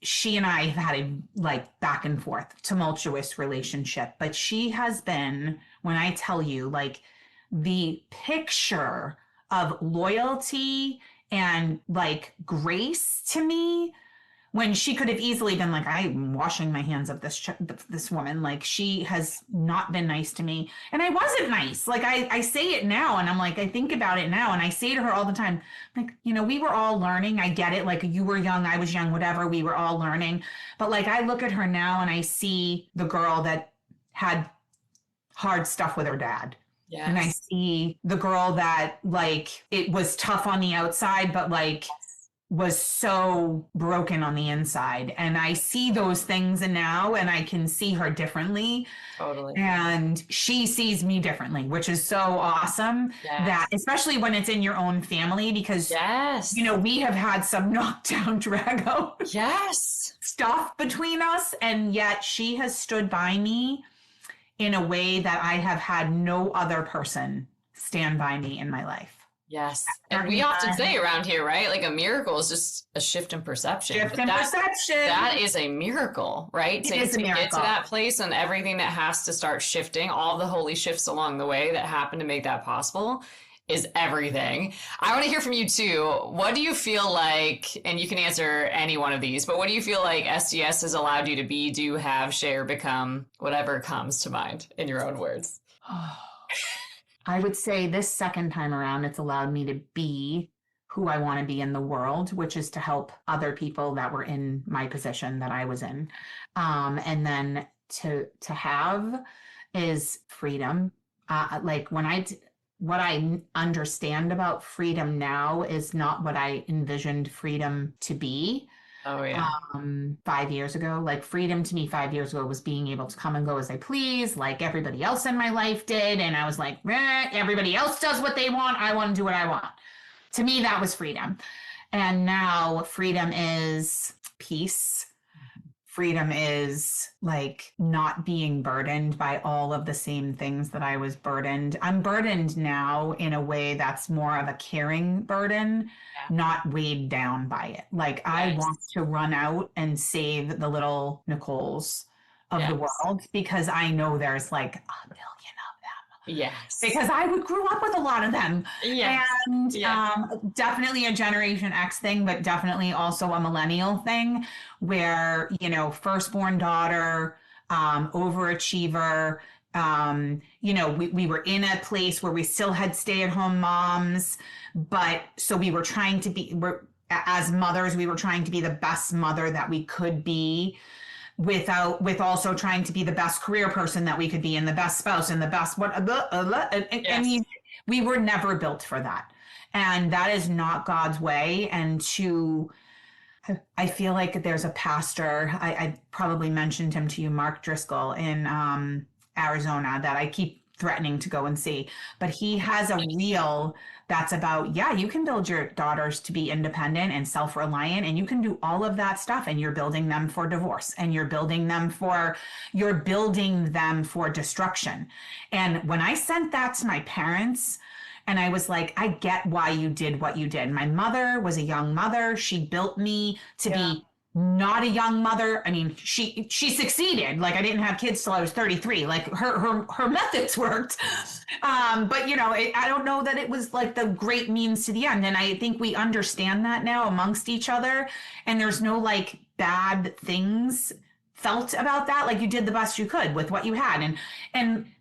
she and I have had a like back and forth tumultuous relationship, but she has been, when I tell you, like the picture of loyalty and like grace to me, when she could have easily been like, I'm washing my hands of this woman. Like she has not been nice to me, and I wasn't nice. Like I say it now, and I'm like, I think about it now, and I say to her all the time, like, we were all learning. I get it. Like you were young, I was young, whatever. We were all learning. But like I look at her now, and I see the girl that had hard stuff with her dad. And I Yes. see the girl that like it was tough on the outside, but like was so broken on the inside. And I see those things now and I can see her differently. Totally. And she sees me differently, which is so awesome that, Yes. especially when it's in your own family, because, Yes. we have had some knockdown, drag out Yes. stuff between us. And yet she has stood by me in a way that I have had no other person stand by me in my life. Yes. And Certain we often time, say around here, right? Like a miracle is just a shift in perception. shift But in that perception. is a miracle, right? It To is a get to miracle. that place and everything that has to start shifting, all the holy shifts along the way that happen to make that possible is everything. I want to hear from you too. What do you feel like, and you can answer any one of these, but what do you feel like SDS has allowed you to be, do, have, share, become, whatever comes to mind in your own words? I would say this second time around, it's allowed me to be who I want to be in the world, which is to help other people that were in my position that I was in. And then to have is freedom. Like what I understand about freedom now is not what I envisioned freedom to be. Oh, yeah. 5 years ago. Like freedom to me 5 years ago was being able to come and go as I please, like everybody else in my life did. And I was like, everybody else does what they want. I want to do what I want. To me, that was freedom. And now freedom is peace. Freedom is like not being burdened by all of the same things that I was burdened. I'm burdened now in a way that's more of a caring burden, Yeah. not weighed down by it. Like I Yes. want to run out and save the little Nicoles of the Yes. world because I know there's like a million Yes. because I would grew up with a lot of them. Yes. And Yeah. definitely a Generation X thing, but definitely also a millennial thing where, firstborn daughter, overachiever. We were in a place where we still had stay-at-home moms, but so we were trying to be, as mothers, we were trying to be the best mother that we could be with also trying to be the best career person that we could be and the best spouse and the best what Yes. we were never built for that, and that is not God's way. And I feel like there's a pastor, I probably mentioned him to you, Mark Driscoll in Arizona, that I keep threatening to go and see. But he has a reel that's about, yeah, you can build your daughters to be independent and self-reliant, and you can do all of that stuff, and you're building them for divorce, and you're building them for destruction. And when I sent that to my parents, and I was like, I get why you did what you did. My mother was a young mother. She built me to be not a young mother. I mean, she succeeded. Like I didn't have kids till I was 33. Like her methods worked. But I don't know that it was like the great means to the end. And I think we understand that now amongst each other. And there's no like bad things felt about that. Like you did the best you could with what you had.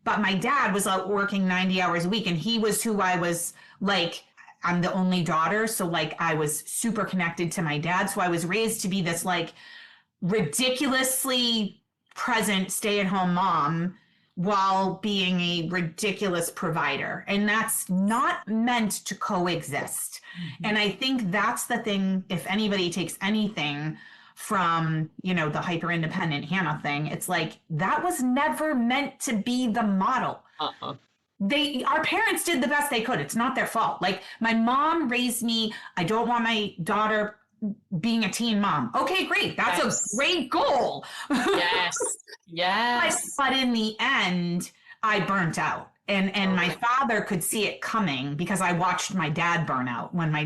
But my dad was out working 90 hours a week, and he was who I was like. I'm the only daughter, so like I was super connected to my dad. So I was raised to be this like ridiculously present stay-at-home mom while being a ridiculous provider. And that's not meant to coexist. Mm-hmm. And I think that's the thing, if anybody takes anything from, the hyper independent Hannah thing, it's like that was never meant to be the model. Uh-uh. Our parents did the best they could. It's not their fault. Like my mom raised me. I don't want my daughter being a teen mom. Okay, great. That's a great goal. Yes. Yes. But in the end, I burnt out. And my father could see it coming because I watched my dad burn out. When my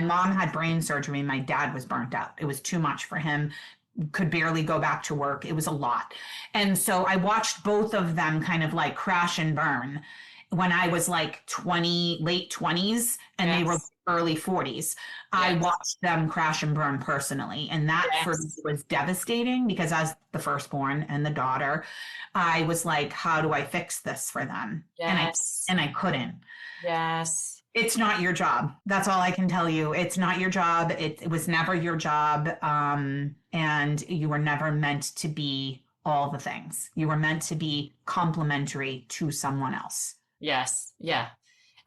mom had brain surgery, my dad was burnt out. It was too much for him. Could barely go back to work. It was a lot. And so I watched both of them kind of like crash and burn when I was like late 20s, and they were early 40s. I watched them crash and burn personally. And that for me was devastating because as the firstborn and the daughter, I was like, how do I fix this for them? Yes. And I couldn't. Yes. It's not your job. That's all I can tell you. It's not your job. It was never your job. And you were never meant to be all the things. You were meant to be complementary to someone else. Yes. Yeah.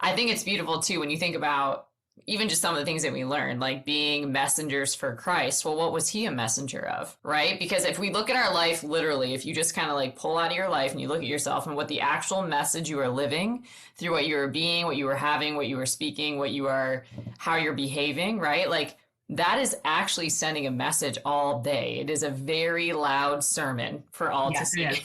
I think it's beautiful too when you think about even just some of the things that we learned, like being messengers for Christ. Well, what was he a messenger of, right? Because if we look at our life literally, if you just kind of like pull out of your life and you look at yourself and what the actual message you are living through what you were being, what you were having, what you were speaking, what you are, how you're behaving, right? Like that is actually sending a message all day. It is a very loud sermon for all to Yes, see. it is.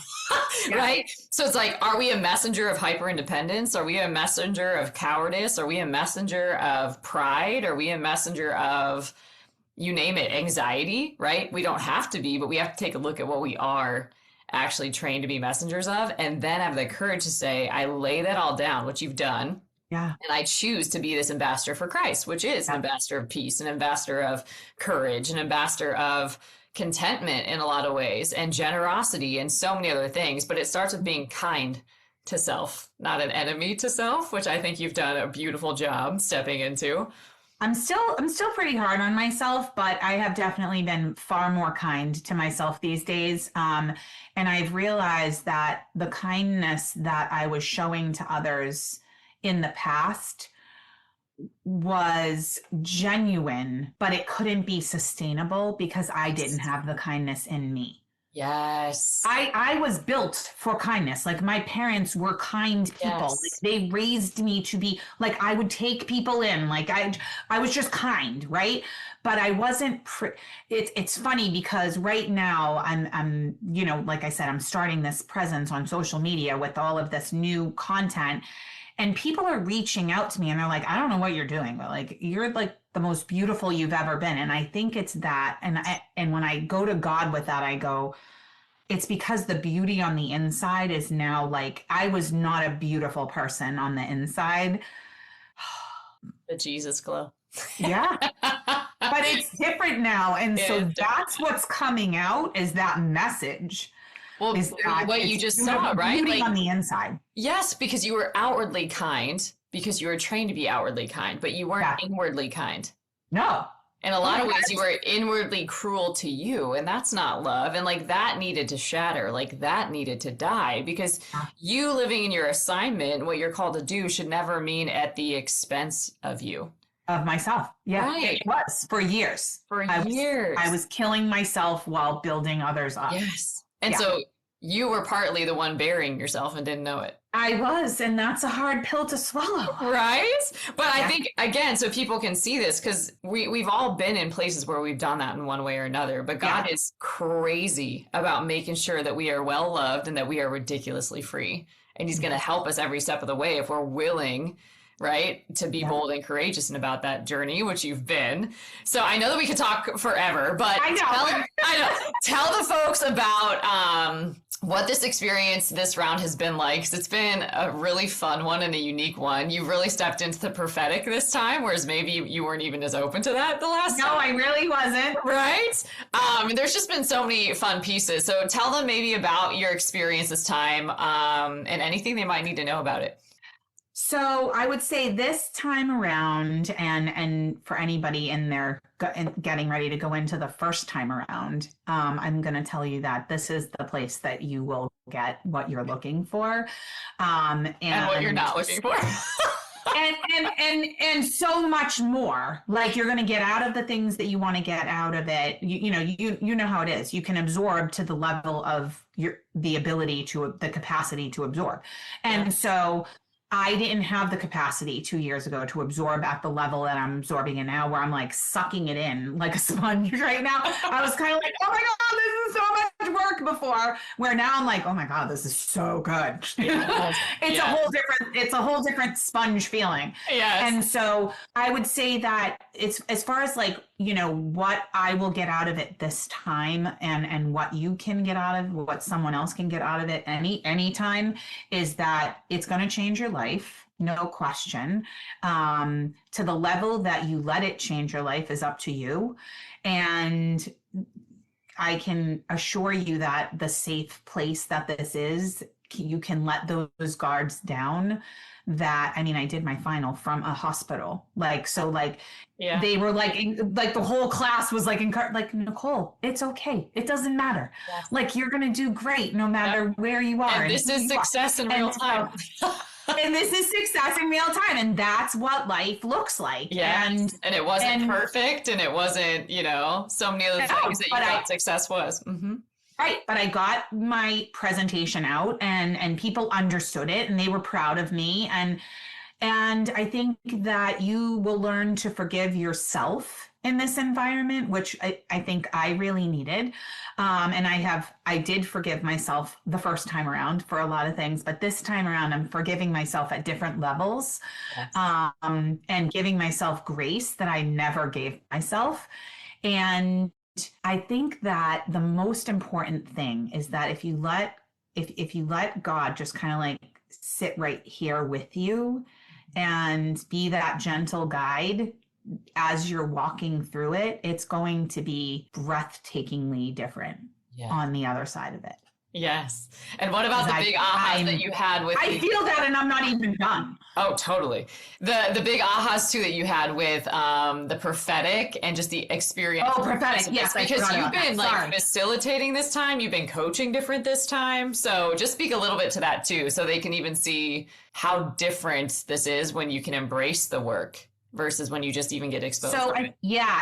Yeah. Right? So it's like, are we a messenger of hyper independence? Are we a messenger of cowardice? Are we a messenger of pride? Are we a messenger of, you name it, anxiety? Right? We don't have to be, but we have to take a look at what we are actually trained to be messengers of, and then have the courage to say, I lay that all down, what you've done. Yeah. And I choose to be this ambassador for Christ, which is an ambassador of peace, an ambassador of courage, an ambassador of contentment in a lot of ways, and generosity and so many other things. But it starts with being kind to self, not an enemy to self, which I think you've done a beautiful job stepping into. I'm still pretty hard on myself, but I have definitely been far more kind to myself these days. And I've realized that the kindness that I was showing to others in the past was genuine, but it couldn't be sustainable because I didn't have the kindness in me. Yes. I was built for kindness. Like my parents were kind people. Yes. Like they raised me to be like I would take people in. Like I was just kind, right? But I wasn't it's funny because right now I'm you know, like I said, I'm starting this presence on social media with all of this new content. And people are reaching out to me and they're like, I don't know what you're doing, but like you're like the most beautiful you've ever been. And I think it's that. And when I go to God with that, I go, it's because the beauty on the inside is now like I was not a beautiful person on the inside. The Jesus glow. Yeah. But it's different now. And It so is that's what's coming out is that message. Well, Is that what you just saw, right? Beauty Like, on the inside. yes, because you were outwardly kind, because you were trained to be outwardly kind, but you weren't inwardly kind. No. In a lot of ways, you were inwardly cruel to you, and that's not love. And like that needed to shatter, like that needed to die, because you living in your assignment, what you're called to do, should never mean at the expense of you. Of myself. Yeah, Right. it was for years. For years. I was killing myself while building others up. Yes. And so you were partly the one burying yourself and didn't know it. I was, and that's a hard pill to swallow. Right? But I think, again, so people can see this, because we've all been in places where we've done that in one way or another. But God is crazy about making sure that we are well loved and that we are ridiculously free. And he's going to help us every step of the way if we're willing, right, to be bold and courageous and about that journey, which you've been. So I know that we could talk forever, but tell the folks about what this experience, this round has been like, because it's been a really fun one and a unique one. You really stepped into the prophetic this time, whereas maybe you weren't even as open to that the last time. No, I really wasn't. Right? There's just been so many fun pieces. So tell them maybe about your experience this time, and anything they might need to know about it. So I would say this time around, and for anybody in there getting ready to go into the first time around, I'm going to tell you that this is the place that you will get what you're looking for, and what you're not looking for. and so much more. Like you're going to get out of the things that you want to get out of it. You know how it is. You can absorb to the level of the capacity to absorb, and so. I didn't have the capacity 2 years ago to absorb at the level that I'm absorbing it now, where I'm like sucking it in like a sponge right now. I was kind of like, oh my God, this is so much work before, where now I'm like, oh my God, this is so good. It's a whole different sponge feeling. Yes. And so I would say that it's as far as like, what I will get out of it this time and what you can get out of what someone else can get out of it any time is that it's going to change your life. No question. To the level that you let it change your life is up to you. And I can assure you that the safe place that this is, you can let those guards down. I did my final from a hospital. They were like the whole class was like, Nicole, it's okay. It doesn't matter. Yeah. Like you're going to do great no matter where you are. And this is success in real time. And this is success in real time. And that's what life looks like. Yeah. And it wasn't and perfect, and it wasn't, so many other things that you thought success was. Mm-hmm. Right. But I got my presentation out, and people understood it, and they were proud of me. And I think that you will learn to forgive yourself in this environment, which I think I really needed. And I did forgive myself the first time around for a lot of things, but this time around, I'm forgiving myself at different levels, Yes. and giving myself grace that I never gave myself. And I think that the most important thing is that if you let God just kind of like sit right here with you and be that gentle guide as you're walking through it, it's going to be breathtakingly different on the other side of it. Yes. And what about the big ahas that you had with I feel that, and I'm not even done. Oh, totally. The big ahas too that you had with the prophetic and just the experience. Oh, prophetic. Yes, because you've been like facilitating this time, you've been coaching different this time. So just speak a little bit to that too, so they can even see how different this is when you can embrace the work versus when you just even get exposed. So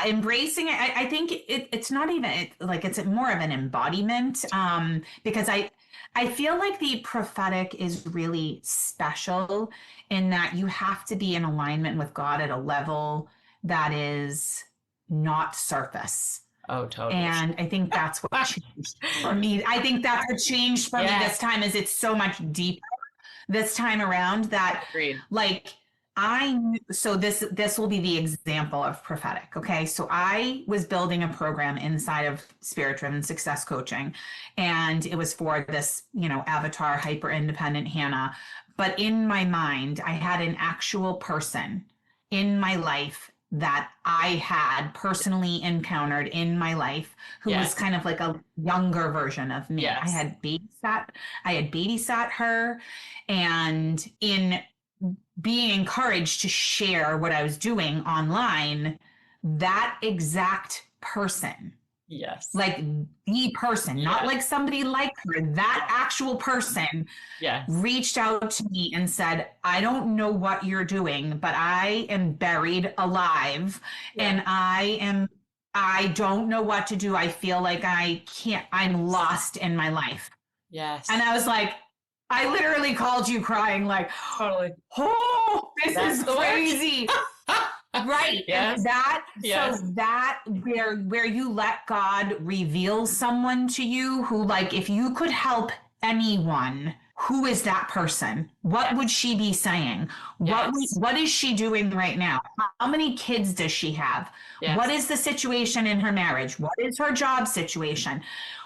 embracing it. I think it's not even like it's more of an embodiment, because I feel like the prophetic is really special in that you have to be in alignment with God at a level that is not surface. Oh, totally. And I think that's what changed for me. I think that's what changed for me this time, is it's so much deeper this time around that like so this will be the example of prophetic. Okay. So I was building a program inside of Spirit Driven Success Coaching, and it was for this, avatar, hyper independent Hannah. But in my mind, I had an actual person in my life that I had personally encountered in my life who was kind of like a younger version of me. I had babysat her, and in being encouraged to share what I was doing online, that exact person, like the person, not like somebody like her, that actual person reached out to me and said, I don't know what you're doing, but I am buried alive, and I don't know what to do. I feel like I'm lost in my life. Yes. And I was like, I literally called you crying, like, totally. Oh, this is crazy. Right. Yes. And so that where you let God reveal someone to you who, like, if you could help anyone, who is that person? What would she be saying? What is she doing right now? How many kids does she have? What is the situation in her marriage? What is her job situation?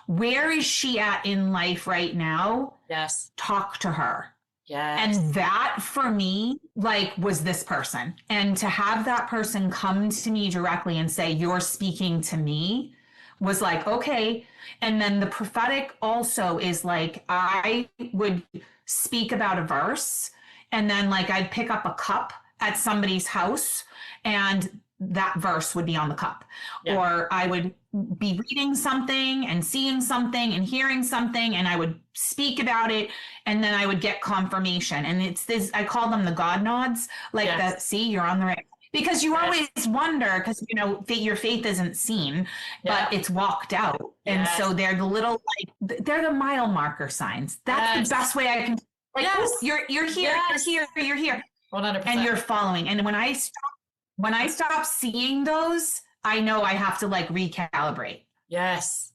Where is she at in life right now? Yes. Talk to her. Yes. And that for me, like, was this person. And to have that person come to me directly and say, you're speaking to me, was like, okay. And then the prophetic also is like, I would speak about a verse, and then like I'd pick up a cup at somebody's house, and that verse would be on the cup. Or I would be reading something and seeing something and hearing something, and I would speak about it, and then I would get confirmation. And it's this, I call them the God nods, like that. See, you're on the right, because you always wonder, because your faith isn't seen, but it's walked out. And so they're the little, like, they're the mile marker signs. That's the best way I can, like, you're here, you're here 100%. and you're following. And when I stop seeing those, I know I have to like recalibrate. Yes.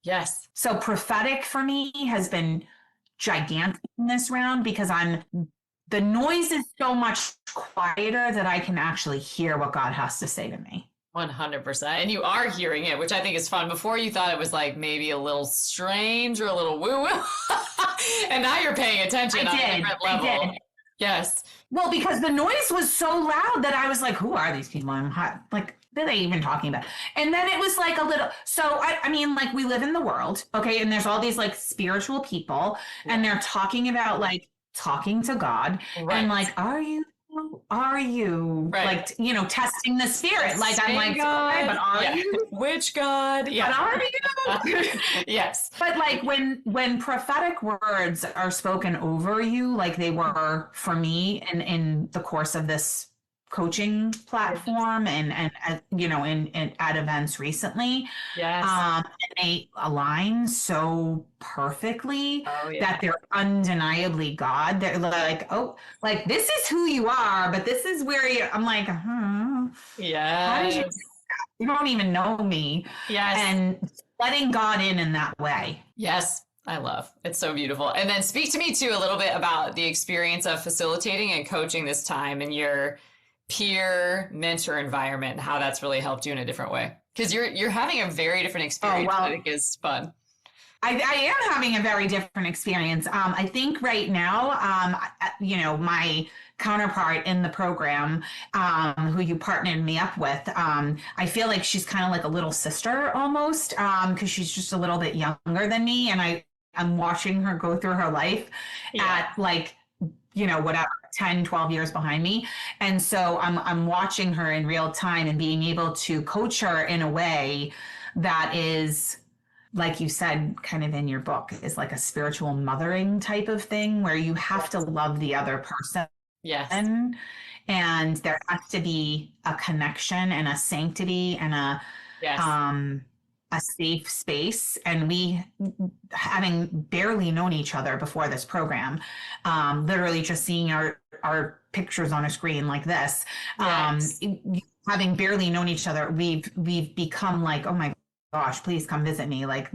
So prophetic for me has been gigantic in this round, because the noise is so much quieter that I can actually hear what God has to say to me. 100%. And you are hearing it, which I think is fun. Before you thought it was like maybe a little strange or a little woo-woo. And now you're paying attention on a different level. I did. Yes. Well, because the noise was so loud that I was like, who are these people? I'm hot. Like, what are they even talking about? And then it was like a little, so I mean, like, we live in the world, okay? And there's all these like spiritual people, and they're talking about like talking to God, and like, are you Who are you? Right. Like, testing the spirit. Like, I'm Same like, okay, but God. are Yeah. you? Which God? But Yeah. are you? Yes. But like when prophetic words are spoken over you, like they were for me in the course of this coaching Yes. platform and in at events recently, Yes. and they align so perfectly Oh, that yeah. they're undeniably God. They're like, oh, like this is who you are, but this is where you. I'm like, how did you? Yes. You don't even know me, Yes. and letting God in that way. Yes. I love. It's so beautiful. And then speak to me too a little bit about the experience of facilitating and coaching this time and your peer mentor environment and how that's really helped you in a different way. Because you're having a very different Oh, experience that I well, think is fun. I am having a very different experience. I think right now, my counterpart in the program, who you partnered me up with, I feel like she's kind of like a little sister almost, because she's just a little bit younger than me. And I'm watching her go through her life Yeah. at like, whatever, 10, 12 years behind me. And so I'm watching her in real time and being able to coach her in a way that is, like you said, kind of in your book, is like a spiritual mothering type of thing where you have to Yes. love the other person, Yes. and there has to be a connection and a sanctity and Yes. um a safe space. And we, having barely known each other before this program, literally just seeing our pictures on a screen like this, Yes. having barely known each other, we've become like, oh my gosh, please come visit me. Like,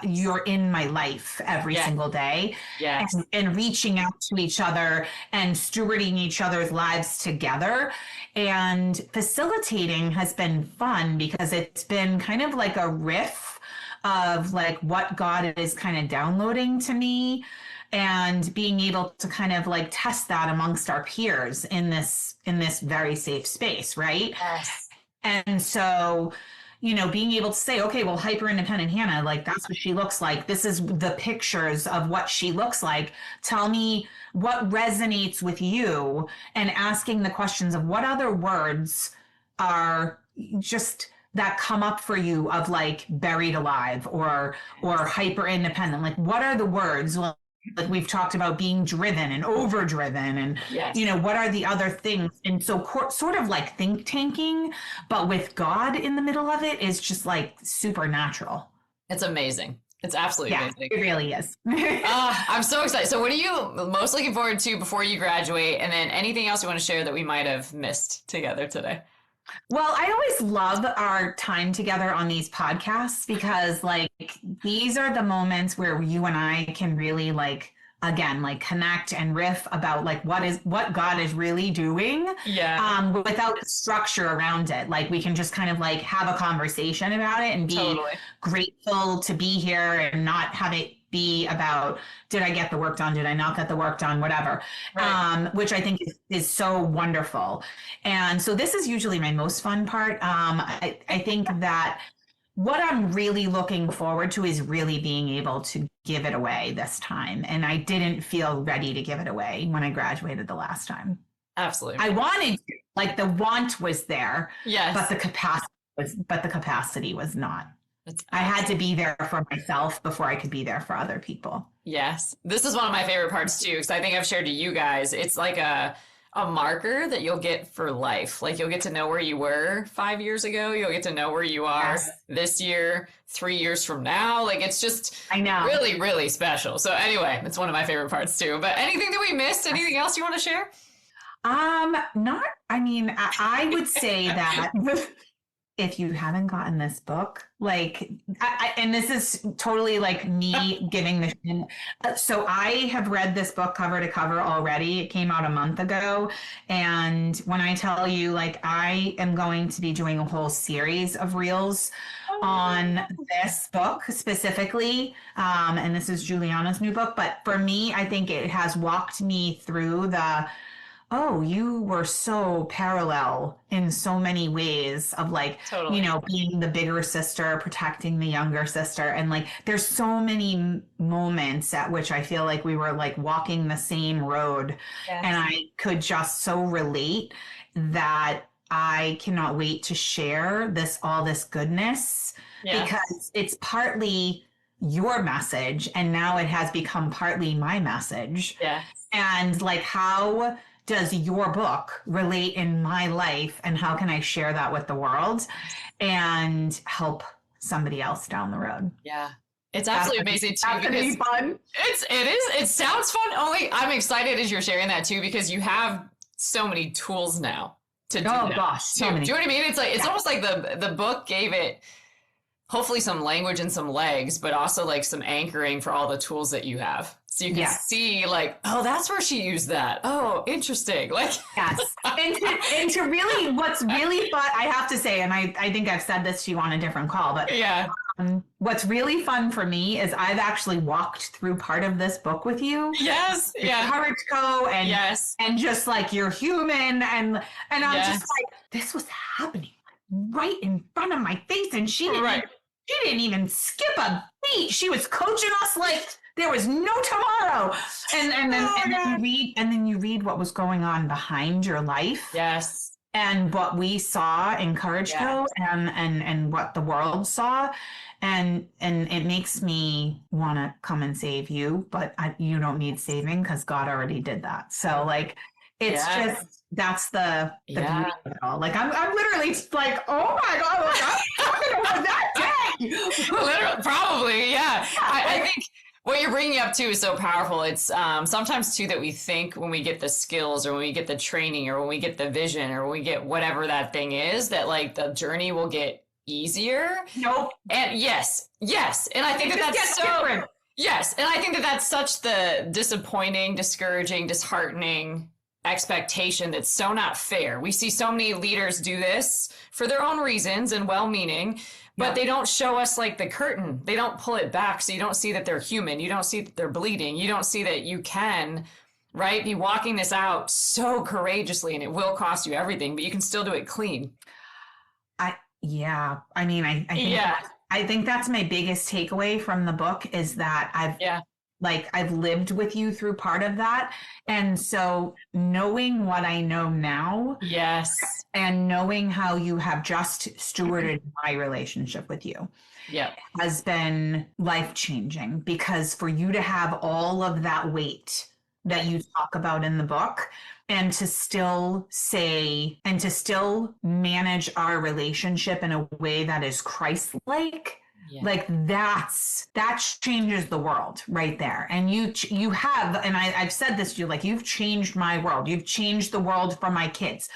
you're in my life every Yes. single day, Yes. and reaching out to each other and stewarding each other's lives together. And facilitating has been fun because it's been kind of like a riff of like what God is kind of downloading to me, and being able to kind of like test that amongst our peers in this very safe space, right? Yes. And so, being able to say, okay, well, hyper independent Hannah, like that's what she looks like. This is the pictures of what she looks like. Tell me what resonates with you, and asking the questions of what other words are just that come up for you of like buried alive or hyper independent. Like, what are the words? Well, like we've talked about being driven and overdriven, and Yes. what are the other things? And so sort of like think tanking, but with God in the middle of it, is just like supernatural. It's amazing. It's absolutely Yeah, amazing. it really is. I'm so excited. So what are you most looking forward to before you graduate? And then anything else you want to share that we might have missed together today? Well, I always love our time together on these podcasts because, like, these are the moments where you and I can really, like, again, like, connect and riff about like what God is really doing, Yeah, without structure around it. Like, we can just kind of like have a conversation about it and be totally. grateful to be here, and not have it be about, did I get the work done, did I not get the work done, whatever, Right. which I think is so wonderful. And so this is usually my most fun part. I think that what I'm really looking forward to is really being able to give it away this time. And I didn't feel ready to give it away when I graduated the last time. Absolutely. I wanted to, like, the want was there, but Yes. the capacity was not. It's I had to absolutely. be there for myself before I could be there for other people. Yes. This is one of my favorite parts too, because I think I've shared to you guys. It's like a marker that you'll get for life. Like you'll get to know where you were 5 years ago. You'll get to know where you are Yes, this year, 3 years from now. Like it's just I know. really, really special. So anyway, it's one of my favorite parts too. But anything that we missed? Anything else you want to share? Not, I mean, I would say that if you haven't gotten this book, like, and this is totally like me giving the, so I have read this book cover to cover already. It came out a month ago. And when I tell you, like, I am going to be doing a whole series of reels on this book specifically. And this is Juliana's new book. But for me, I think it has walked me through oh, you were so parallel in so many ways of like, you Totally. know, being the bigger sister, protecting the younger sister. And like, there's so many moments at which I feel like we were like walking the same road. And Yes. I could just so relate that I cannot wait to share all this goodness Yes. because it's partly your message and now it has become partly my message. Yes. And like, how does your book relate in my life and how can I share that with the world and help somebody else down the road? Yeah. It's That's absolutely amazing too that's gonna be because fun. it sounds fun. Only I'm excited as you're sharing that too because you have so many tools now to do Oh that gosh, too. so Do many. you know what I mean? It's like it's Yeah. almost like the book gave it hopefully some language and some legs, but also like some anchoring for all the tools that you have. So you can Yes. see like, oh, that's where she used that. Oh, interesting. Like, Yes. And to really, what's really fun, I have to say, and I think I've said this to you on a different call, but yeah, what's really fun for me is I've actually walked through part of this book with you, yes, yeah, Courage Co, yes, and just like you're human, and I'm just yes, like, this was happening right in front of my face, and right. she didn't even skip a beat. She was coaching us like there was no tomorrow. Oh my God. And then you read what was going on behind your life Yes, and what we saw in Courage yes. Co and what the world saw. And it makes me want to come and save you, but you don't need saving because God already did that. So like, it's Yeah, just that's the yeah. beauty of it all. Like I'm literally like, oh my God, like I'm talking about that day. Literally, probably, yeah. I Like, think what you're bringing up too is so powerful. It's sometimes too that we think when we get the skills or when we get the training or when we get the vision or when we get whatever that thing is that like the journey will get easier. nope. And yes, yes. And I think It that just that's gets so, different. yes. And I think that that's such the disappointing, discouraging, disheartening expectation that's so not fair. We see so many leaders do this for their own reasons and well meaning, but Yeah. they don't show us like the curtain. They don't pull it back. So you don't see that they're human. You don't see that they're bleeding. You don't see that you can, right, be walking this out so courageously and it will cost you everything, but you can still do it clean. Yeah. I mean, I think Yeah. I think that's my biggest takeaway from the book is that Yeah. I've lived with you through part of that. And so knowing what I know now Yes. and knowing how you have just stewarded my relationship with you Yeah. has been life changing because for you to have all of that weight that you talk about in the book and to still say and to still manage our relationship in a way that is Christ-like, Yeah. like that changes the world right there. And you have, and I've said this to you, like you've changed my world. You've changed the world for my kids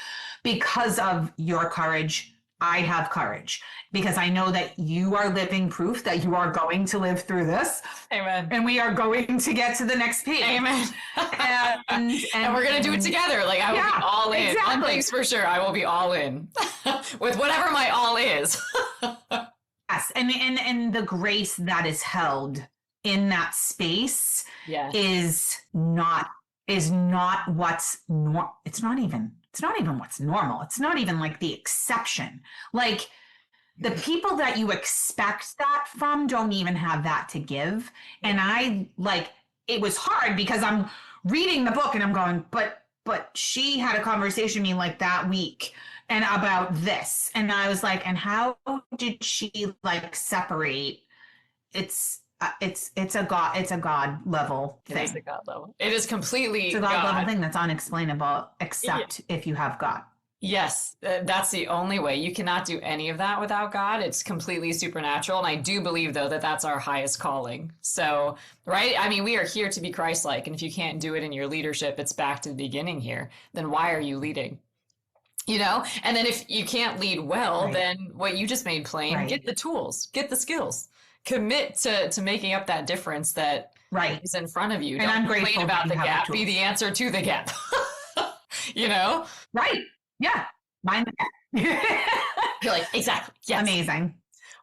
because of your courage. I have courage because I know that you are living proof that you are going to live through this Amen. and we are going to get to the next page. Amen. And we're going to do it together. Like I will Yeah, be all in. exactly. One thing's for sure. I will be all in with whatever my all is. Yes, and the grace that is held in that space Yeah. is not what's it's not even what's normal. It's not even like the exception. Like the people that you expect that from don't even have that to give. And I like it was hard because I'm reading the book and I'm going, but she had a conversation with me like that week and about this. And I was like, and how did she like separate? It's a God level It is thing. a God level. It is completely It's a God level God. thing that's unexplainable except if you have God. Yes, that's the only way. You cannot do any of that without God. It's completely supernatural. And I do believe, though, that that's our highest calling. So, right? I mean, we are here to be Christ-like. And if you can't do it in your leadership, it's back to the beginning here. Then why are you leading? You know? And then if you can't lead well, Right. then what you just made plain, Right. get the tools, get the skills, commit to making up that difference that Right. is in front of you. And Don't I'm complain grateful about that the you have gap. the Be tools. the answer to the gap. You know? Right. Yeah. Mind the gap. You're like, exactly. Yes. Amazing.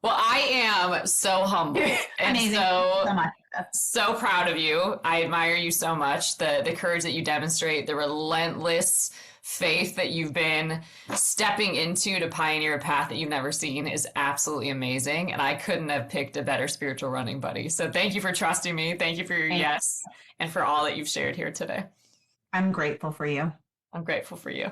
Well, I am so humbled and Amazing. so So much. so proud of you. I admire you so much. The courage that you demonstrate, the relentless faith that you've been stepping into to pioneer a path that you've never seen is absolutely amazing. And I couldn't have picked a better spiritual running buddy. So thank you for trusting me. Thank you for your Thank- yes and for all that you've shared here today. I'm grateful for you. I'm grateful for you.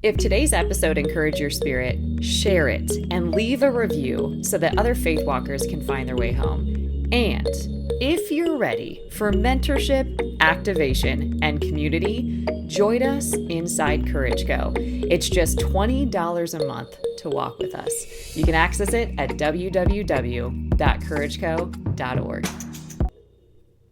If today's episode encouraged your spirit, share it and leave a review so that other faith walkers can find their way home. And if you're ready for mentorship, activation, and community, join us inside Courage Co. It's just $20 a month to walk with us. You can access it at www.courageco.org.